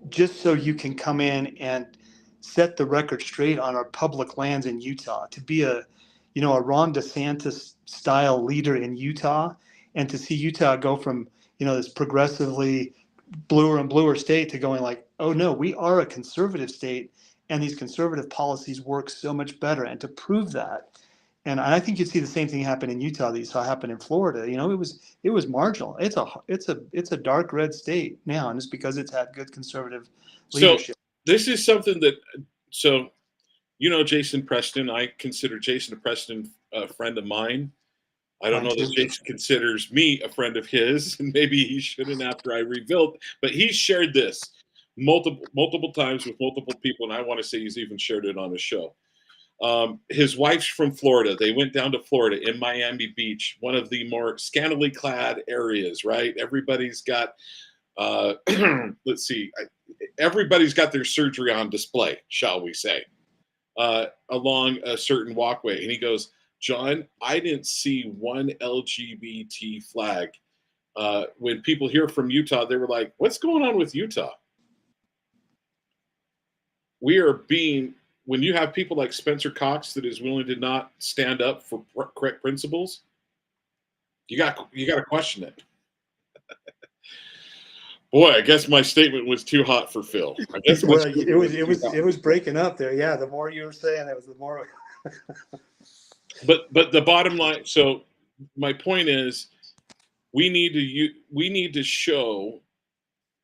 just so you can come in and set the record straight on our public lands in Utah. To be a Ron DeSantis style leader in Utah, and to see Utah go from this progressively bluer and bluer state to going like, oh no, we are a conservative state, and these conservative policies work so much better. And to prove that, and I think you'd see the same thing happen in Utah that you saw happen in Florida. It was marginal. It's a dark red state now, and it's because it's had good conservative leadership. This is something that, so Jason Preston. I consider Jason Preston a friend of mine. I don't know that Jason considers me a friend of his, and maybe he shouldn't after I rebuilt. But he shared this multiple times with multiple people, and I want to say he's even shared it on his show. His wife's from Florida. They went down to Florida in Miami Beach, one of the more scantily clad areas, right? Everybody's got, let's see, everybody's got their surgery on display, shall we say, along a certain walkway. And he goes, John, I didn't see one LGBT flag. When people hear from Utah, they were like, what's going on with Utah? When you have people like Spencer Cox that is willing to not stand up for correct principles, you got to question it. Boy, I guess my statement was too hot for Phil. I guess it was breaking up there. Yeah, the more you were saying, it was the more. But the bottom line. So my point is, we need to show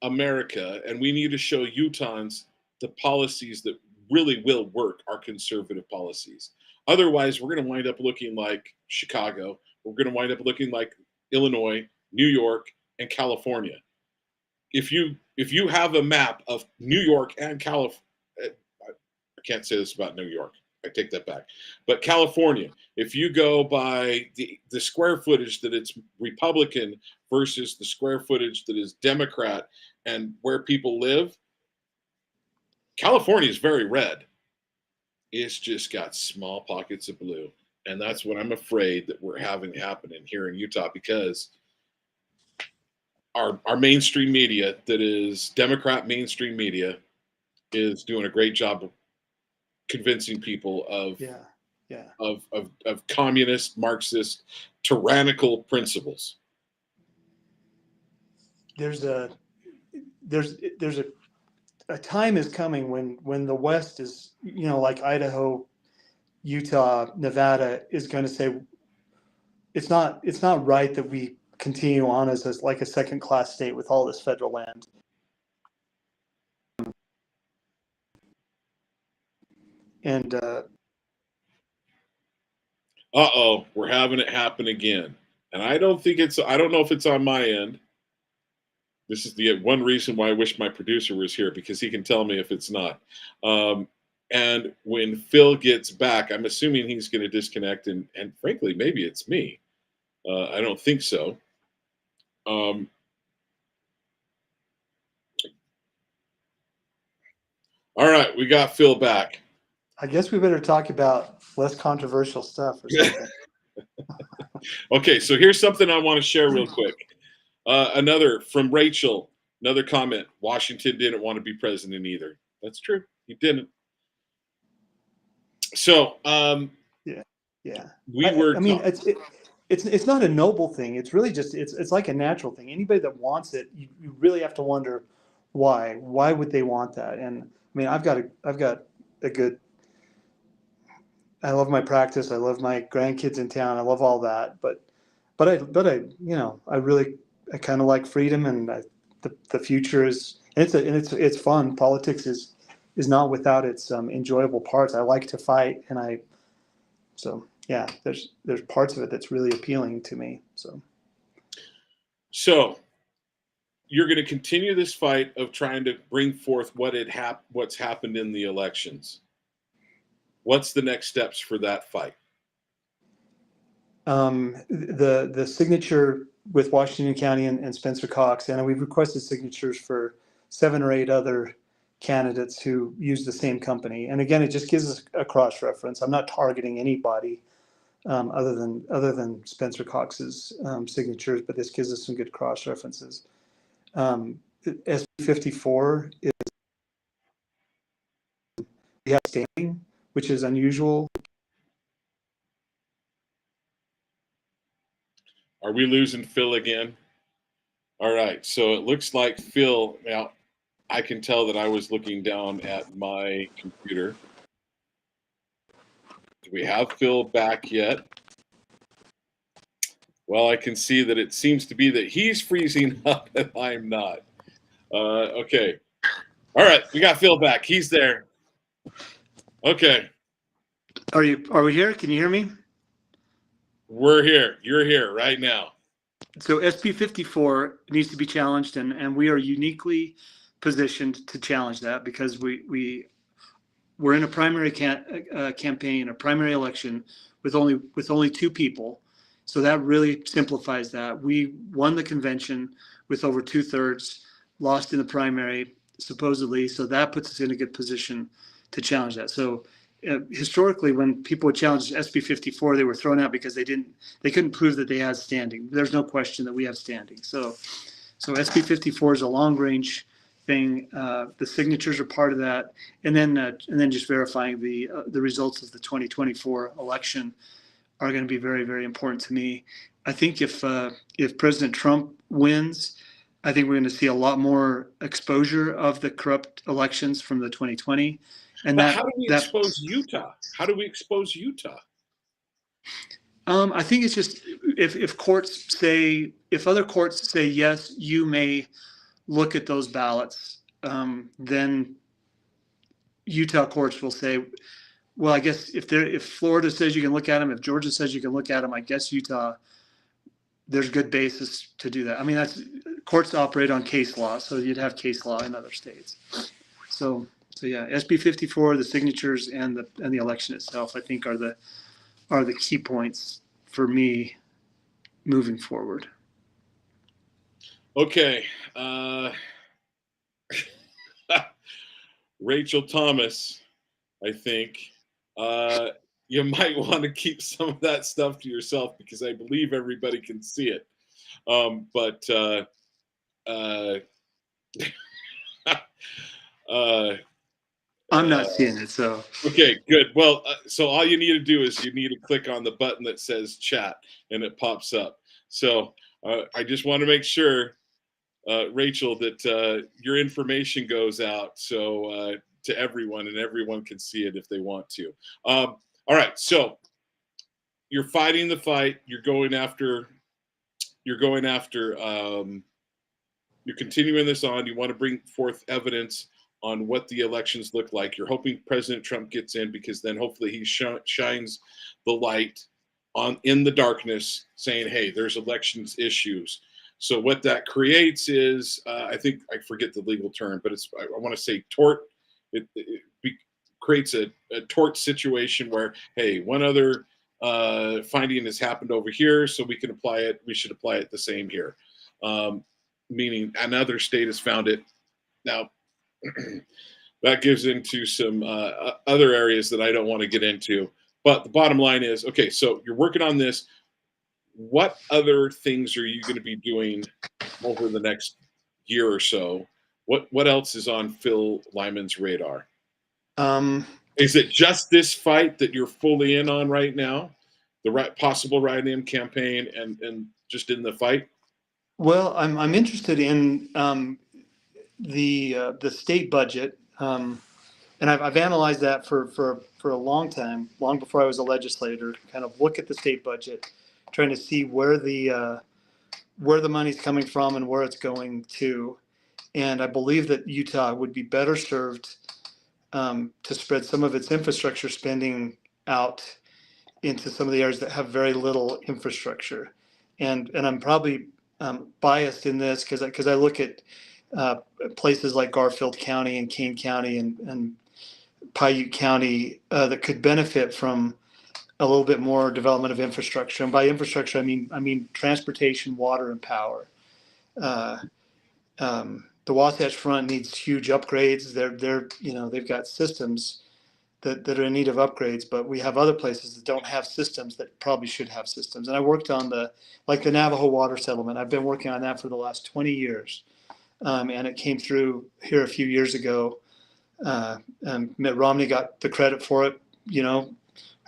America, and we need to show Utahns the policies that really will work, are conservative policies. Otherwise, we're going to wind up looking like Chicago. We're going to wind up looking like Illinois, New York, and California. If you have a map of New York and California, I can't say this about New York. I take that back. But California, if you go by the square footage that it's Republican versus the square footage that is Democrat, and where people live, California is very red. It's just got small pockets of blue. And that's what I'm afraid that we're having happening here in Utah, because our mainstream media, that is Democrat mainstream media, is doing a great job of convincing people of communist, Marxist, tyrannical principles. There's a time is coming when the West is, like Idaho, Utah, Nevada, is going to say it's not right that we continue on as like a second class state with all this federal land. And Uh-oh, we're having it happen again. And I don't know if it's on my end. This is the one reason why I wish my producer was here, because he can tell me if it's not. And when Phil gets back, I'm assuming he's going to disconnect, and frankly, maybe it's me. I don't think so. Um, all right, we got Phil back. I guess we better talk about less controversial stuff or something. Okay, so here's something I want to share real quick. Another from Rachel, another comment. Washington didn't want to be president either. That's true. He didn't. So Yeah. we were. I mean, it's not a noble thing. It's really just it's like a natural thing. Anybody that wants it, you really have to wonder why. Why would they want that? And I mean, I've got a good. I love my practice. I love my grandkids in town. I love all that. But I I kind of like freedom, and the future is, and it's fun. Politics is not without its enjoyable parts. I like to fight, so yeah, there's parts of it that's really appealing to me. So you're going to continue this fight of trying to bring forth what's happened in the elections. What's the next steps for that fight? The signature with Washington County and Spencer Cox, and we've requested signatures for 7 or 8 other candidates who use the same company. And again, it just gives us a cross reference. I'm not targeting anybody other than Spencer Cox's signatures, but this gives us some good cross references. SB 54 is we have standing, which is unusual. Are we losing Phil again? All right, so it looks like Phil. Now, I can tell that I was looking down at my computer. Do we have Phil back yet? Well, I can see that it seems to be that he's freezing up and I'm not. Okay. All right, we got Phil back. He's there. Okay. Are we here? Can you hear me? We're here. You're here right now. So SB 54 needs to be challenged, and we are uniquely positioned to challenge that because we're in a primary campaign, a primary election with only 2 people. So that really simplifies that. We won the convention with over 2/3, lost in the primary supposedly. So that puts us in a good position to challenge that. So historically, when people would challenge SB 54, they were thrown out because they couldn't prove that they had standing. There's no question that we have standing. So SB 54 is a long range thing. The signatures are part of that, and then just verifying the results of the 2024 election are going to be very, very important to me. I think if President Trump wins, I think we're going to see a lot more exposure of the corrupt elections from the 2020. And but how do we expose Utah? How do we expose Utah? I think it's just if other courts say yes, you may look at those ballots, then Utah courts will say, well, I guess if Florida says you can look at them, if Georgia says you can look at them, I guess Utah, there's good basis to do that. I mean, courts operate on case law, so you'd have case law in other states. So yeah, SB 54, the signatures and the election itself, I think are the key points for me moving forward. Okay. Rachel Thomas, I think you might want to keep some of that stuff to yourself because I believe everybody can see it. I'm not seeing it, so. Okay, good. Well, so all you need to do is you need to click on the button that says chat and it pops up. So I just want to make sure, Rachel, that your information goes out to everyone and everyone can see it if they want to. All right, so you're fighting the fight. You're continuing this on. You want to bring forth evidence on what the elections look like. You're hoping President Trump gets in because then hopefully he shines the light on in the darkness, saying, "Hey, there's elections issues." So what that creates is, I think I forget the legal term, but I want to say tort. It creates a tort situation where, hey, one other finding has happened over here, so we can apply it. We should apply it the same here. Meaning another state has found it. Now, that gives into some other areas that I don't want to get into. But the bottom line is, okay, so you're working on this. What other things are you going to be doing over the next year or so? What else is on Phil Lyman's radar? Um, Is it just this fight that you're fully in on right now? The possible write-in campaign and just in the fight? well, I'm interested in the state budget, and I've analyzed that for a long time, long before I was a legislator. Kind of look at the state budget, trying to see where the money's coming from and where it's going to. And I believe that Utah would be better served to spread some of its infrastructure spending out into some of the areas that have very little infrastructure. And I'm probably biased in this because I look at uh, places like Garfield County and Kane County and Paiute County that could benefit from a little bit more development of infrastructure. And by infrastructure, I mean transportation, water, and power. Uh, the Wasatch Front needs huge upgrades. They've got systems that are in need of upgrades, but we have other places that don't have systems that probably should have systems. And I worked on the Navajo water settlement. I've been working on that for the last 20 years. And it came through here a few years ago. And Mitt Romney got the credit for it,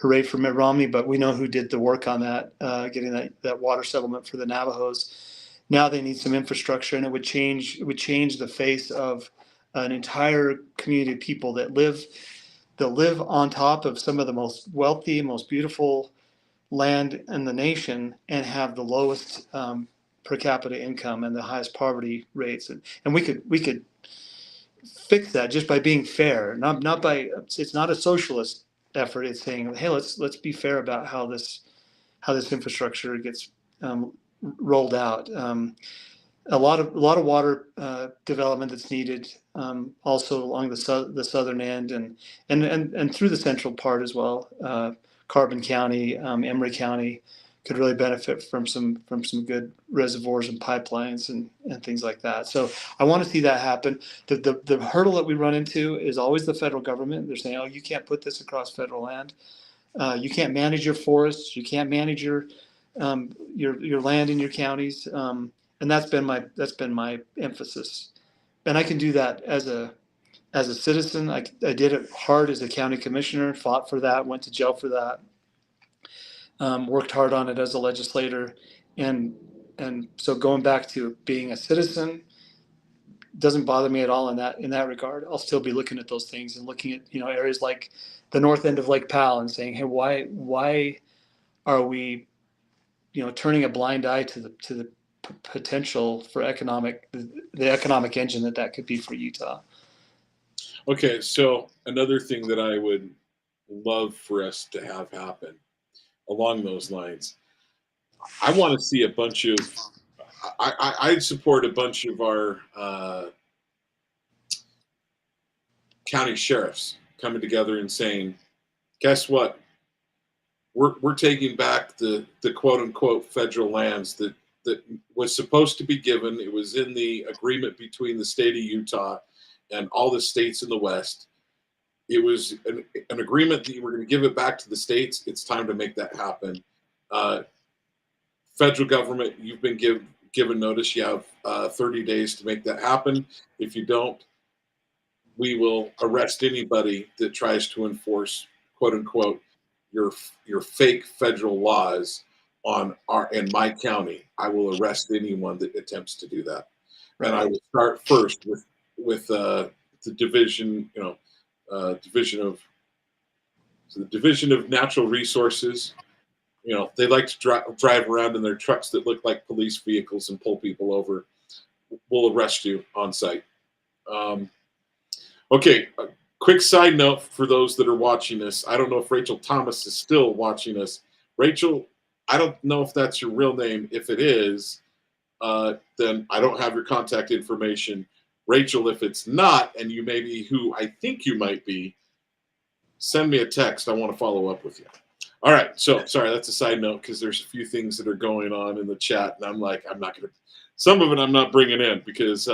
hooray for Mitt Romney, but we know who did the work on that, getting that water settlement for the Navajos. Now they need some infrastructure, and it would change the face of an entire community of people that live on top of some of the most wealthy, most beautiful land in the nation, and have the lowest per capita income and the highest poverty rates. And we could fix that just by being fair, not by, it's not a socialist effort. It's saying, hey, let's be fair about how this infrastructure gets rolled out. A lot of water development that's needed, also along the southern end and through the central part as well. Carbon County, Emory County could really benefit from some good reservoirs and pipelines and things like that. So I want to see that happen. The hurdle that we run into is always the federal government. They're saying, oh, you can't put this across federal land. You can't manage your forests. You can't manage your land in your counties. And that's been my emphasis. And I can do that as a citizen. I did it hard as a county commissioner, fought for that, went to jail for that. Worked hard on it as a legislator, and so going back to being a citizen doesn't bother me at all in that regard. I'll still be looking at those things and looking at areas like the north end of Lake Powell and saying, hey, why are we turning a blind eye to the potential for the economic engine that could be for Utah. Okay, so another thing that I would love for us to have happen along those lines, I want to see a bunch of, I'd support a bunch of our county sheriffs coming together and saying, guess what? We're taking back the quote unquote federal lands that was supposed to be given. It was in the agreement between the state of Utah and all the states in the West. It was an agreement that you were going to give it back to the states. It's time to make that happen. Federal government, you've been given notice. You have 30 days to make that happen. If you don't, we will arrest anybody that tries to enforce, quote unquote, your fake federal laws in my county. I will arrest anyone that attempts to do that. Right. And I will start first with the division, division of natural resources. They like to drive around in their trucks that look like police vehicles and pull people over. We'll arrest you on site. Okay, a quick side note for those that are watching this. I don't know if Rachel Thomas is still watching us. Rachel, I don't know if that's your real name. If it is, then I don't have your contact information. Rachel, if it's not, and you may be who I think you might be, send me a text. I want to follow up with you. All right. So sorry, that's a side note because there's a few things that are going on in the chat, and I'm like, I'm not going to. Some of it I'm not bringing in because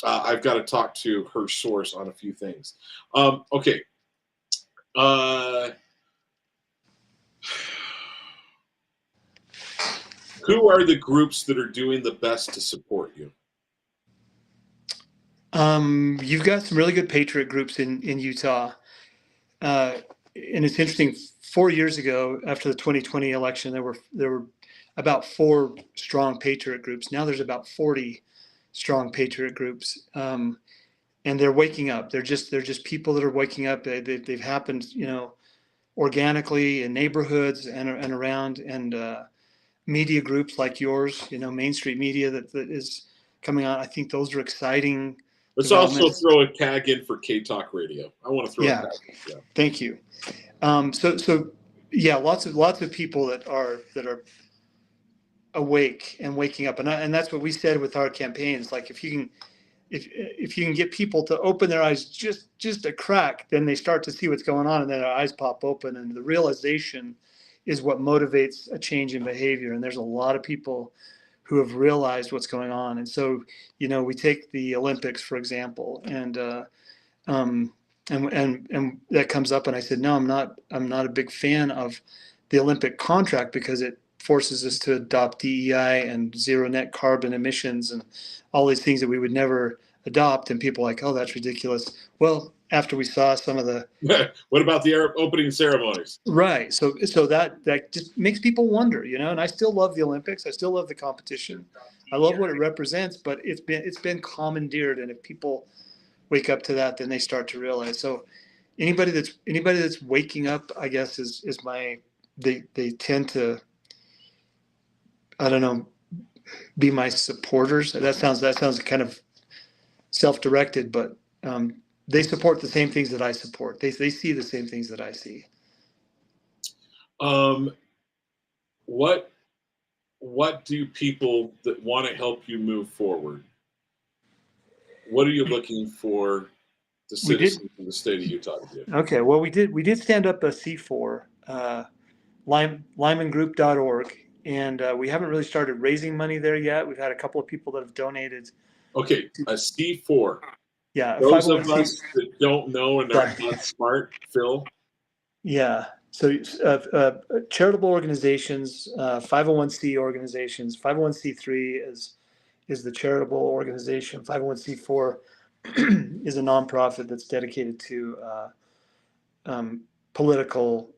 I've got to talk to her source on a few things. Okay. Uh, who are the groups that are doing the best to support you? You've got some really good patriot groups in Utah. And it's interesting, 4 years ago, after the 2020 election, there were about 4 strong patriot groups. Now there's about 40 strong patriot groups. And they're waking up. They're just people that are waking up. They've happened, organically in neighborhoods and around, and media groups like yours, Main Street Media that is coming on. I think those are exciting Let's also developments. throw a tag in for K Talk Radio. I want to throw a Yeah, tag in. Yeah. thank you. So yeah, lots of people that are awake and waking up, and that's what we said with our campaigns. Like if you can get people to open their eyes just a crack, then they start to see what's going on, and then their eyes pop open, and the realization is what motivates a change in behavior. And there's a lot of people who have realized what's going on. And so, we take the Olympics, for example, um, and that comes up, and I said, no, I'm not a big fan of the Olympic contract because it forces us to adopt DEI and zero net carbon emissions and all these things that we would never adopt. And people are like, oh, that's ridiculous. Well, after we saw some of the What about the Arab opening ceremonies? right, so that just makes people wonder, and I still love the Olympics. I still love the competition. I love what it represents, but it's been commandeered, and if people wake up to that, then they start to realize. So anybody that's waking up, I guess, is my they tend to, I don't know, be my supporters. That sounds kind of self-directed, but they support the same things that I support. They see the same things that I see. Um, what what do people that want to help you move forward? What are you looking for the We did citizens of the state of Utah to do? okay. Well, we did stand up a C4, LymanGroup.org, and we haven't really started raising money there yet. We've had a couple of people that have donated. Okay, a C4. Yeah, a Those of 501c. us that don't know and are Sorry. not smart, Phil. Yeah. So charitable organizations, 501c organizations, 501c3 is the charitable organization. 501c4 is a nonprofit that's dedicated to political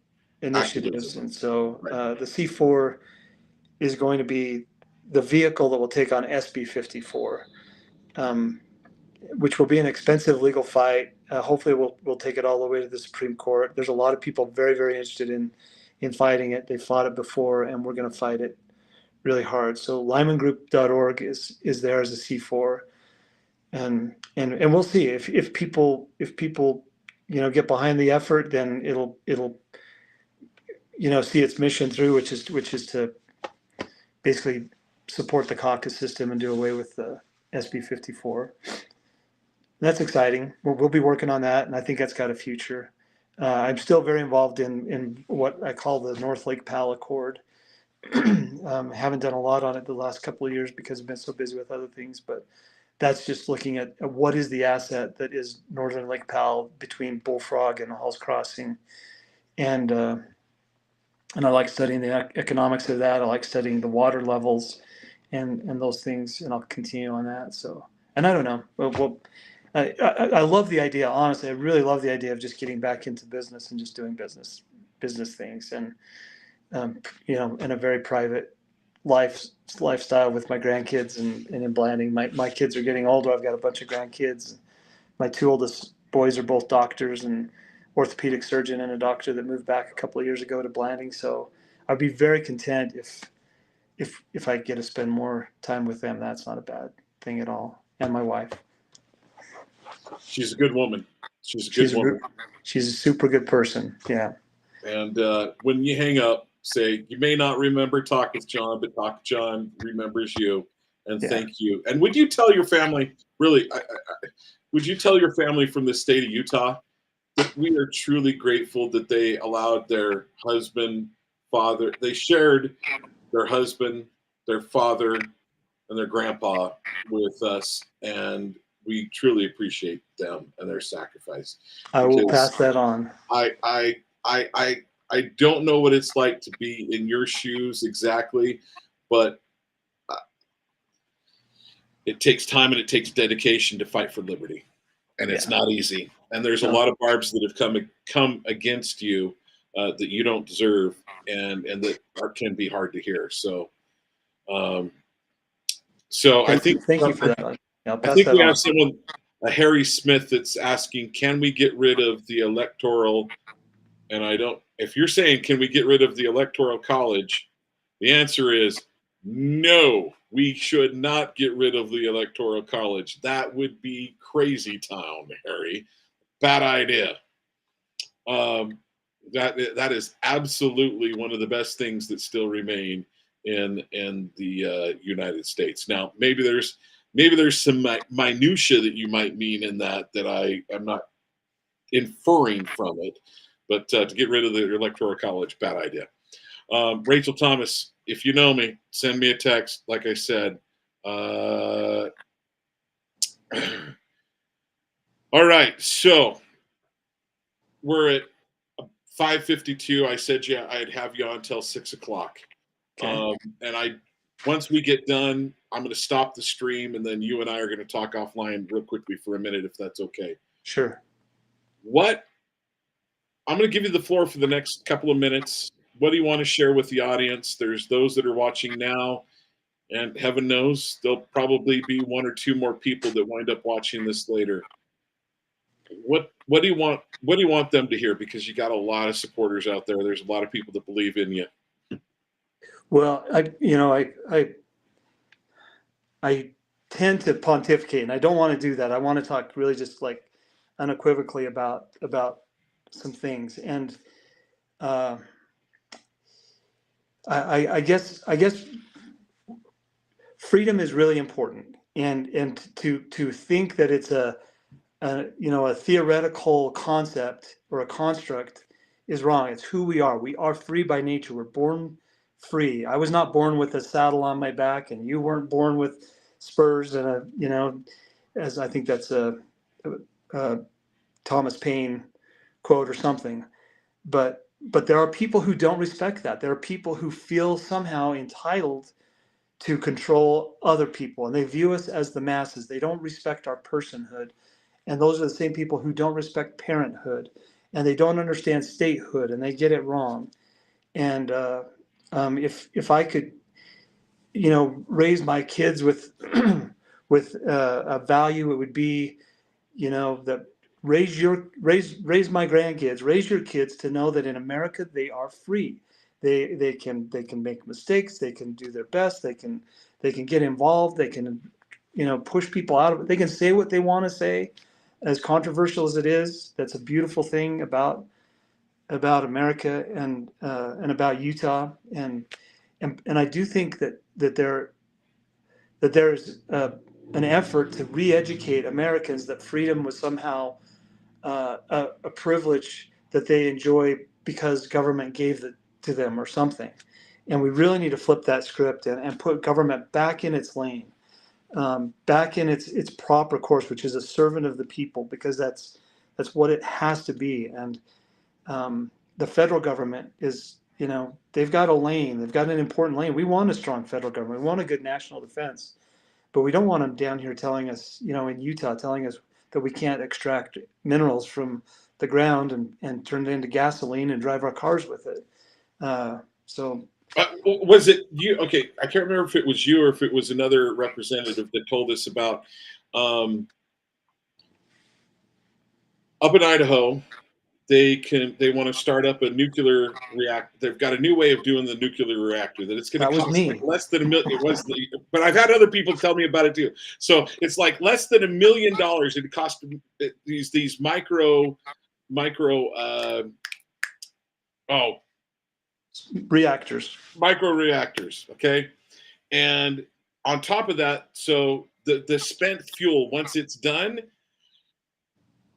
initiatives. Activism. And so Right. the C4 is going to be the vehicle that will take on SB 54, which will be an expensive legal fight. Hopefully, we'll take it all the way to the Supreme Court. There's a lot of people very, very interested in fighting it. They fought it before, and we're going to fight it really hard. So LymanGroup.org is there as a C4, and we'll see if people get behind the effort, then it'll see its mission through, which is to basically support the caucus system and do away with the SB 54. That's exciting. We'll be working on that, and I think that's got a future. I'm still very involved in what I call the North Lake Powell Accord. Haven't done a lot on it the last couple of years because I've been so busy with other things, but that's just looking at what is the asset that is Northern Lake Powell between Bullfrog and Halls Crossing, and I like studying the economics of that. I like studying the water levels and those things, and I'll continue on that. So, and I don't know. I love the idea. Honestly, I really love the idea of just getting back into business and just doing business things, and in a very private lifestyle with my grandkids and in Blanding. My kids are getting older. I've got a bunch of grandkids. My 2 oldest boys are both doctors and orthopedic surgeon and a doctor that moved back a couple of years ago to Blanding. So I'd be very content if I get to spend more time with them. That's not a bad thing at all. And my wife. She's a good woman. She's a good woman. She's a super good person. Yeah. And when you hang up, say, you may not remember Talk with John, but Talk with John remembers you. And thank you. And would you tell your family, really, would you tell your family from the state of Utah that we are truly grateful that they allowed their husband, father, they shared their husband, their father, and their grandpa with us, and we truly appreciate them and their sacrifice. I will pass that on. I don't know what it's like to be in your shoes exactly, but it takes time and it takes dedication to fight for liberty, and it's not easy. And there's a lot of barbs that have come against you that you don't deserve, and that can be hard to hear. So, I think thank you for that. I think we have someone, Harry Smith, that's asking, can we get rid of the electoral? And if you're saying, can we get rid of the electoral college? The answer is no, we should not get rid of the electoral college. That would be crazy town, Harry. Bad idea. That is absolutely one of the best things that still remain in the United States. Now, maybe there's some minutia that you might mean in that I'm not inferring from it, but to get rid of the electoral college, bad idea. Rachel Thomas, if you know me, send me a text. Like I said, all right. So we're at 5:52. I said I'd have you on until 6 o'clock. Okay. And once we get done, I'm going to stop the stream, and then you and I are going to talk offline real quickly for a minute, if that's okay. Sure. I'm going to give you the floor for the next couple of minutes. What do you want to share with the audience? There's those that are watching now, and heaven knows there'll probably be one or two more people that wind up watching this later. What do you want them to hear? Because you got a lot of supporters out there. There's a lot of people that believe in you. Well, I tend to pontificate, and I don't want to do that. I want to talk really just like unequivocally about some things, and I guess freedom is really important, and to think that it's a theoretical concept or a construct is wrong. It's who we are. We are free by nature. We're born free. I was not born with a saddle on my back, and you weren't born with spurs and as I think that's a Thomas Paine quote or something. But there are people who don't respect that. There are people who feel somehow entitled to control other people, and they view us as the masses. They don't respect our personhood. And those are the same people who don't respect parenthood, and they don't understand statehood, and they get it wrong. And if I could, raise my kids with with a value, it would be, that raise my grandkids, raise your kids to know that in America they are free. They can make mistakes. They can do their best. They can get involved. They can push people out of it. They can say what they want to say. As controversial as it is, that's a beautiful thing about America and about Utah, and I do think that there's an effort to re-educate Americans that freedom was somehow a privilege that they enjoy because government gave it to them or something, and we really need to flip that script and put government back in its lane. Back in its proper course, which is a servant of the people, because that's what it has to be. And the federal government is, they've got a lane, they've got an important lane. We want a strong federal government. We want a good national defense, but we don't want them down here telling us, in Utah, telling us that we can't extract minerals from the ground and turn it into gasoline and drive our cars with it. Was it you? Okay, I can't remember if it was you or if it was another representative that told us about up in Idaho, they want to start up a nuclear reactor. They've got a new way of doing the nuclear reactor that it's going to cost like less than $1 million. It was, but I've had other people tell me about it too. So it's like less than $1 million. It cost these micro reactors. Micro reactors. Okay. And on top of that, so the spent fuel, once it's done,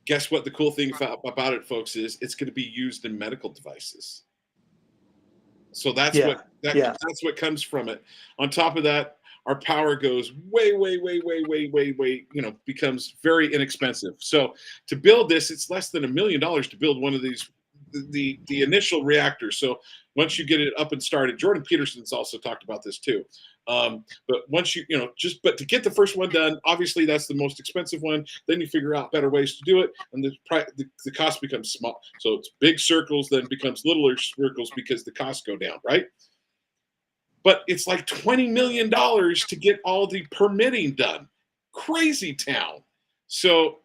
guess what the cool thing about it, folks, is it's going to be used in medical devices. So that's that's what comes from it. On top of that, our power goes way, becomes very inexpensive. So to build this, it's less than $1 million to build one of these, the initial reactors. So once you get it up and started, Jordan Peterson's also talked about this too. But once but to get the first one done, obviously that's the most expensive one. Then you figure out better ways to do it, and the cost becomes small. So it's big circles, then becomes littler circles because the costs go down, right? But it's like $20 million to get all the permitting done. Crazy town. So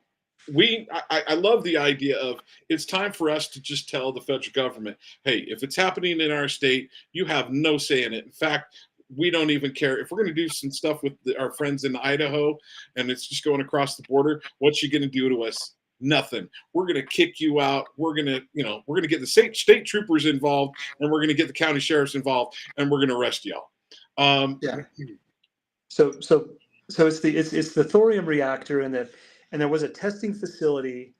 I love the idea of it's time for us to just tell the federal government, hey, if it's happening in our state, you have no say in it. In fact, we don't even care if we're going to do some stuff with our friends in Idaho and it's just going across the border. What's you going to do to us? Nothing. We're going to kick you out. We're going to get the state troopers involved, and we're going to get the county sheriffs involved, and we're going to arrest y'all. So it's the thorium reactor, and there was a testing facility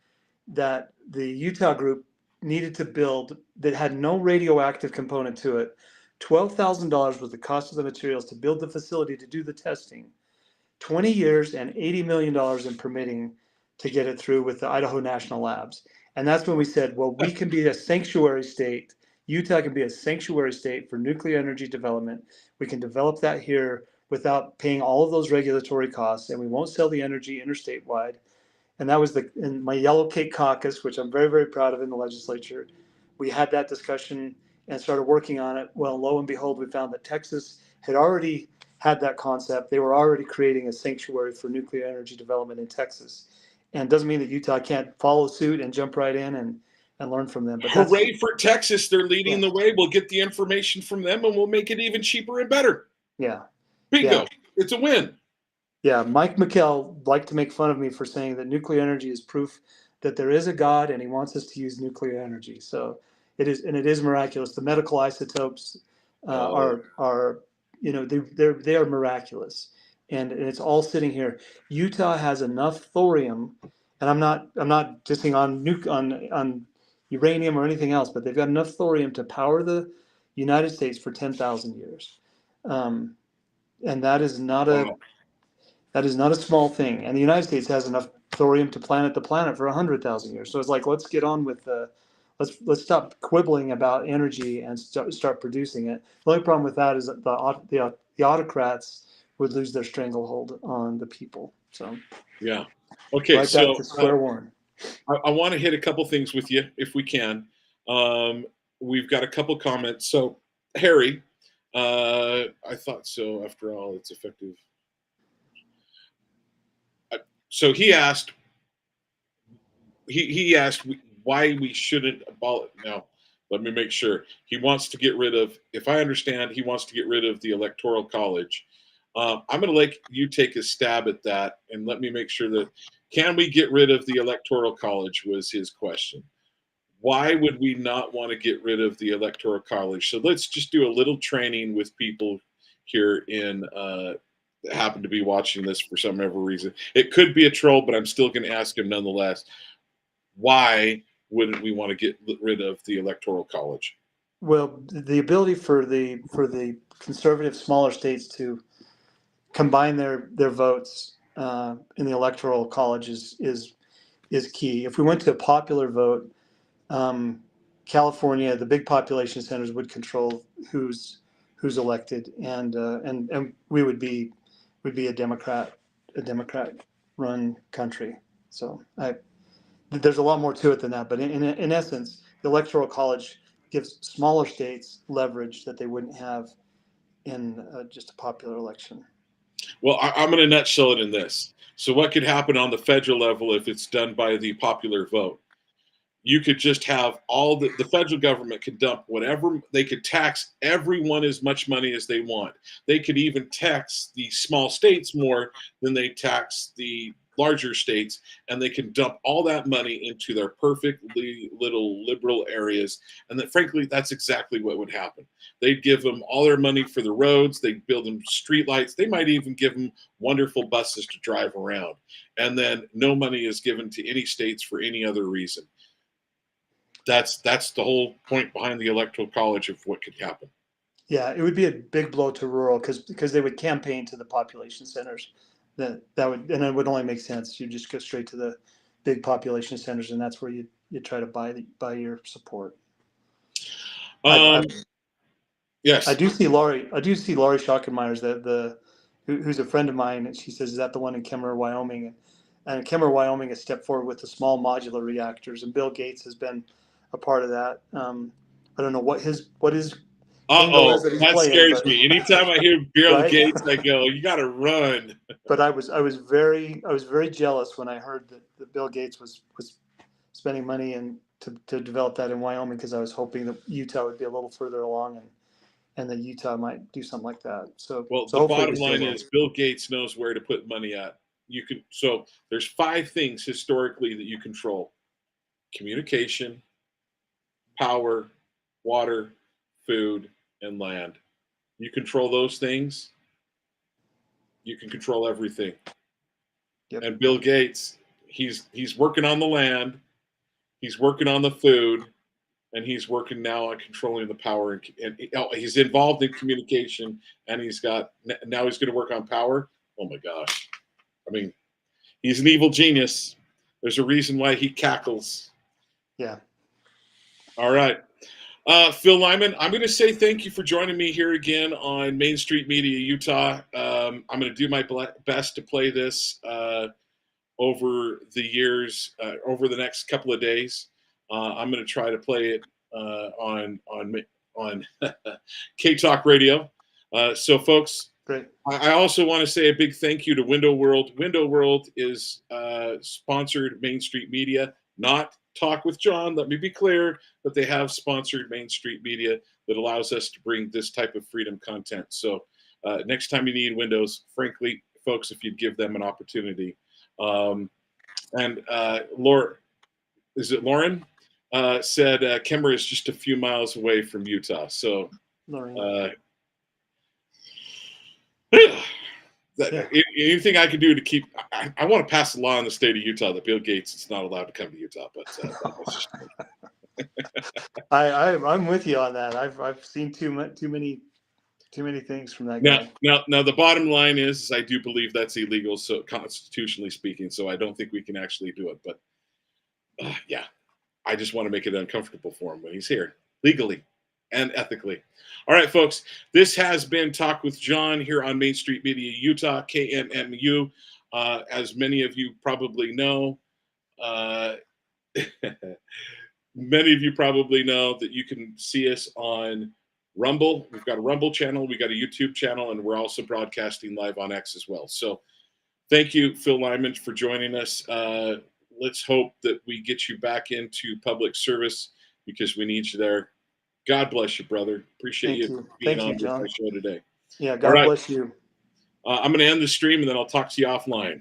that the Utah group needed to build that had no radioactive component to it. $12,000 was the cost of the materials to build the facility to do the testing. 20 years and $80 million in permitting to get it through with the Idaho National Labs. And that's when we said, well, we can be a sanctuary state. Utah can be a sanctuary state for nuclear energy development. We can develop that here without paying all of those regulatory costs, and we won't sell the energy interstate wide. And that was in my Yellow Cake caucus, which I'm very, very proud of in the legislature. We had that discussion and started working on it. Well, lo and behold, we found that Texas had already had that concept. They were already creating a sanctuary for nuclear energy development in Texas. And it doesn't mean that Utah can't follow suit and jump right in and learn from them. But hooray for Texas. They're leading the way. We'll get the information from them and we'll make it even cheaper and better. Yeah. Bingo. Yeah. It's a win. Yeah. Mike McKell liked to make fun of me for saying that nuclear energy is proof that there is a God and he wants us to use nuclear energy. So it is miraculous. The medical isotopes are they are miraculous, and it's all sitting here. Utah has enough thorium, and I'm not dissing on uranium or anything else, but they've got enough thorium to power the United States for 10,000 years, and that is not a small thing. And the United States has enough thorium to planet the planet for 100,000 years. So it's like, let's get on with let's stop quibbling about energy and start producing it. The only problem with that is that the autocrats would lose their stranglehold on the people. So yeah, okay. Right back to square one. I want to hit a couple things with you if we can. We've got a couple comments. So Harry, I thought so. After all, it's effective. So he asked. He asked why we shouldn't abolish. Now, let me make sure. He wants to get rid of, if I understand, he wants to get rid of the Electoral College. I'm going to let you take a stab at that, and let me make sure that, can we get rid of the Electoral College was his question. Why would we not want to get rid of the Electoral College? So let's just do a little training with people here that happen to be watching this for some ever reason. It could be a troll, but I'm still going to ask him nonetheless. Why wouldn't we want to get rid of the Electoral College? Well, the ability for the conservative smaller states to combine their votes in the Electoral College is key. If we went to a popular vote, California, the big population centers would control who's elected, and we would be a Democrat run country. So there's a lot more to it than that, but in essence, the Electoral College gives smaller states leverage that they wouldn't have in just a popular election. Well, I'm going to nutshell it in this. So what could happen on the federal level if it's done by the popular vote? you could just have all the federal government could dump whatever they could, tax everyone as much money as they want. They could even tax the small states more than they tax the larger states, and they can dump all that money into their perfectly little liberal areas. And that, frankly, that's exactly what would happen. They'd give them all their money for the roads. They'd build them streetlights. They might even give them wonderful buses to drive around. And then no money is given to any states for any other reason. That's the whole point behind the Electoral College of what could happen. Yeah, it would be a big blow to rural because they would campaign to the population centers. That would, and it would only make sense. You just go straight to the big population centers, and that's where you try to buy your support. Yes, I do see Laurie Schockenmeyer's who's a friend of mine, and she says, is that the one in Kemmerer, Wyoming? And Kemmerer, Wyoming has stepped forward with the small modular reactors, and Bill Gates has been a part of that. I don't know what his angle is that he's that playing, scares but me. Anytime I hear Bill right? Gates, I go, "You got to run." But I was very jealous when I heard that Bill Gates was spending money and to develop that in Wyoming, because I was hoping that Utah would be a little further along, and that Utah might do something like that. So Well, the hopefully bottom we still line will. is Bill Gates knows where to put money at. So there's 5 things historically that you control: communication, power, water, food, and land. You control those things, you can control everything. Yep. And Bill Gates, he's working on the land, he's working on the food, and he's working now on controlling the power, and he's involved in communication, and now he's going to work on power. Oh my gosh. I mean, he's an evil genius. There's a reason why he cackles. Yeah. All right. Phil Lyman, I'm going to say thank you for joining me here again on Main Street Media Utah. I'm going to do my best to play this over the years, over the next couple of days. I'm going to try to play it on K Talk Radio. So, folks, Great. I also want to say a big thank you to Window World. Window World is sponsored Main Street Media, not Talk with John. Let me be clear, but they have sponsored Main Street Media that allows us to bring this type of freedom content. So next time you need Windows, frankly, folks, if you'd give them an opportunity. And Lauren said Kemmerer is just a few miles away from Utah. So anything I can do to keep, I want to pass a law in the state of Utah that Bill Gates is not allowed to come to Utah, but that's just I'm with you on that. I've seen too many things from that guy. Now the bottom line is I do believe that's illegal, so constitutionally speaking, so I don't think we can actually do it. But yeah, I just want to make it uncomfortable for him when he's here, legally and ethically. All right, folks, this has been Talk with John here on Main Street Media Utah, KMMU. As many of you probably know, many of you probably know that you can see us on Rumble. We've got a Rumble channel, we got a YouTube channel, and we're also broadcasting live on X as well. So thank you, Phil Lyman, for joining us. Let's hope that we get you back into public service because we need you there. God bless you, brother. Appreciate you being on the show today. Yeah, God bless you. I'm going to end the stream, and then I'll talk to you offline.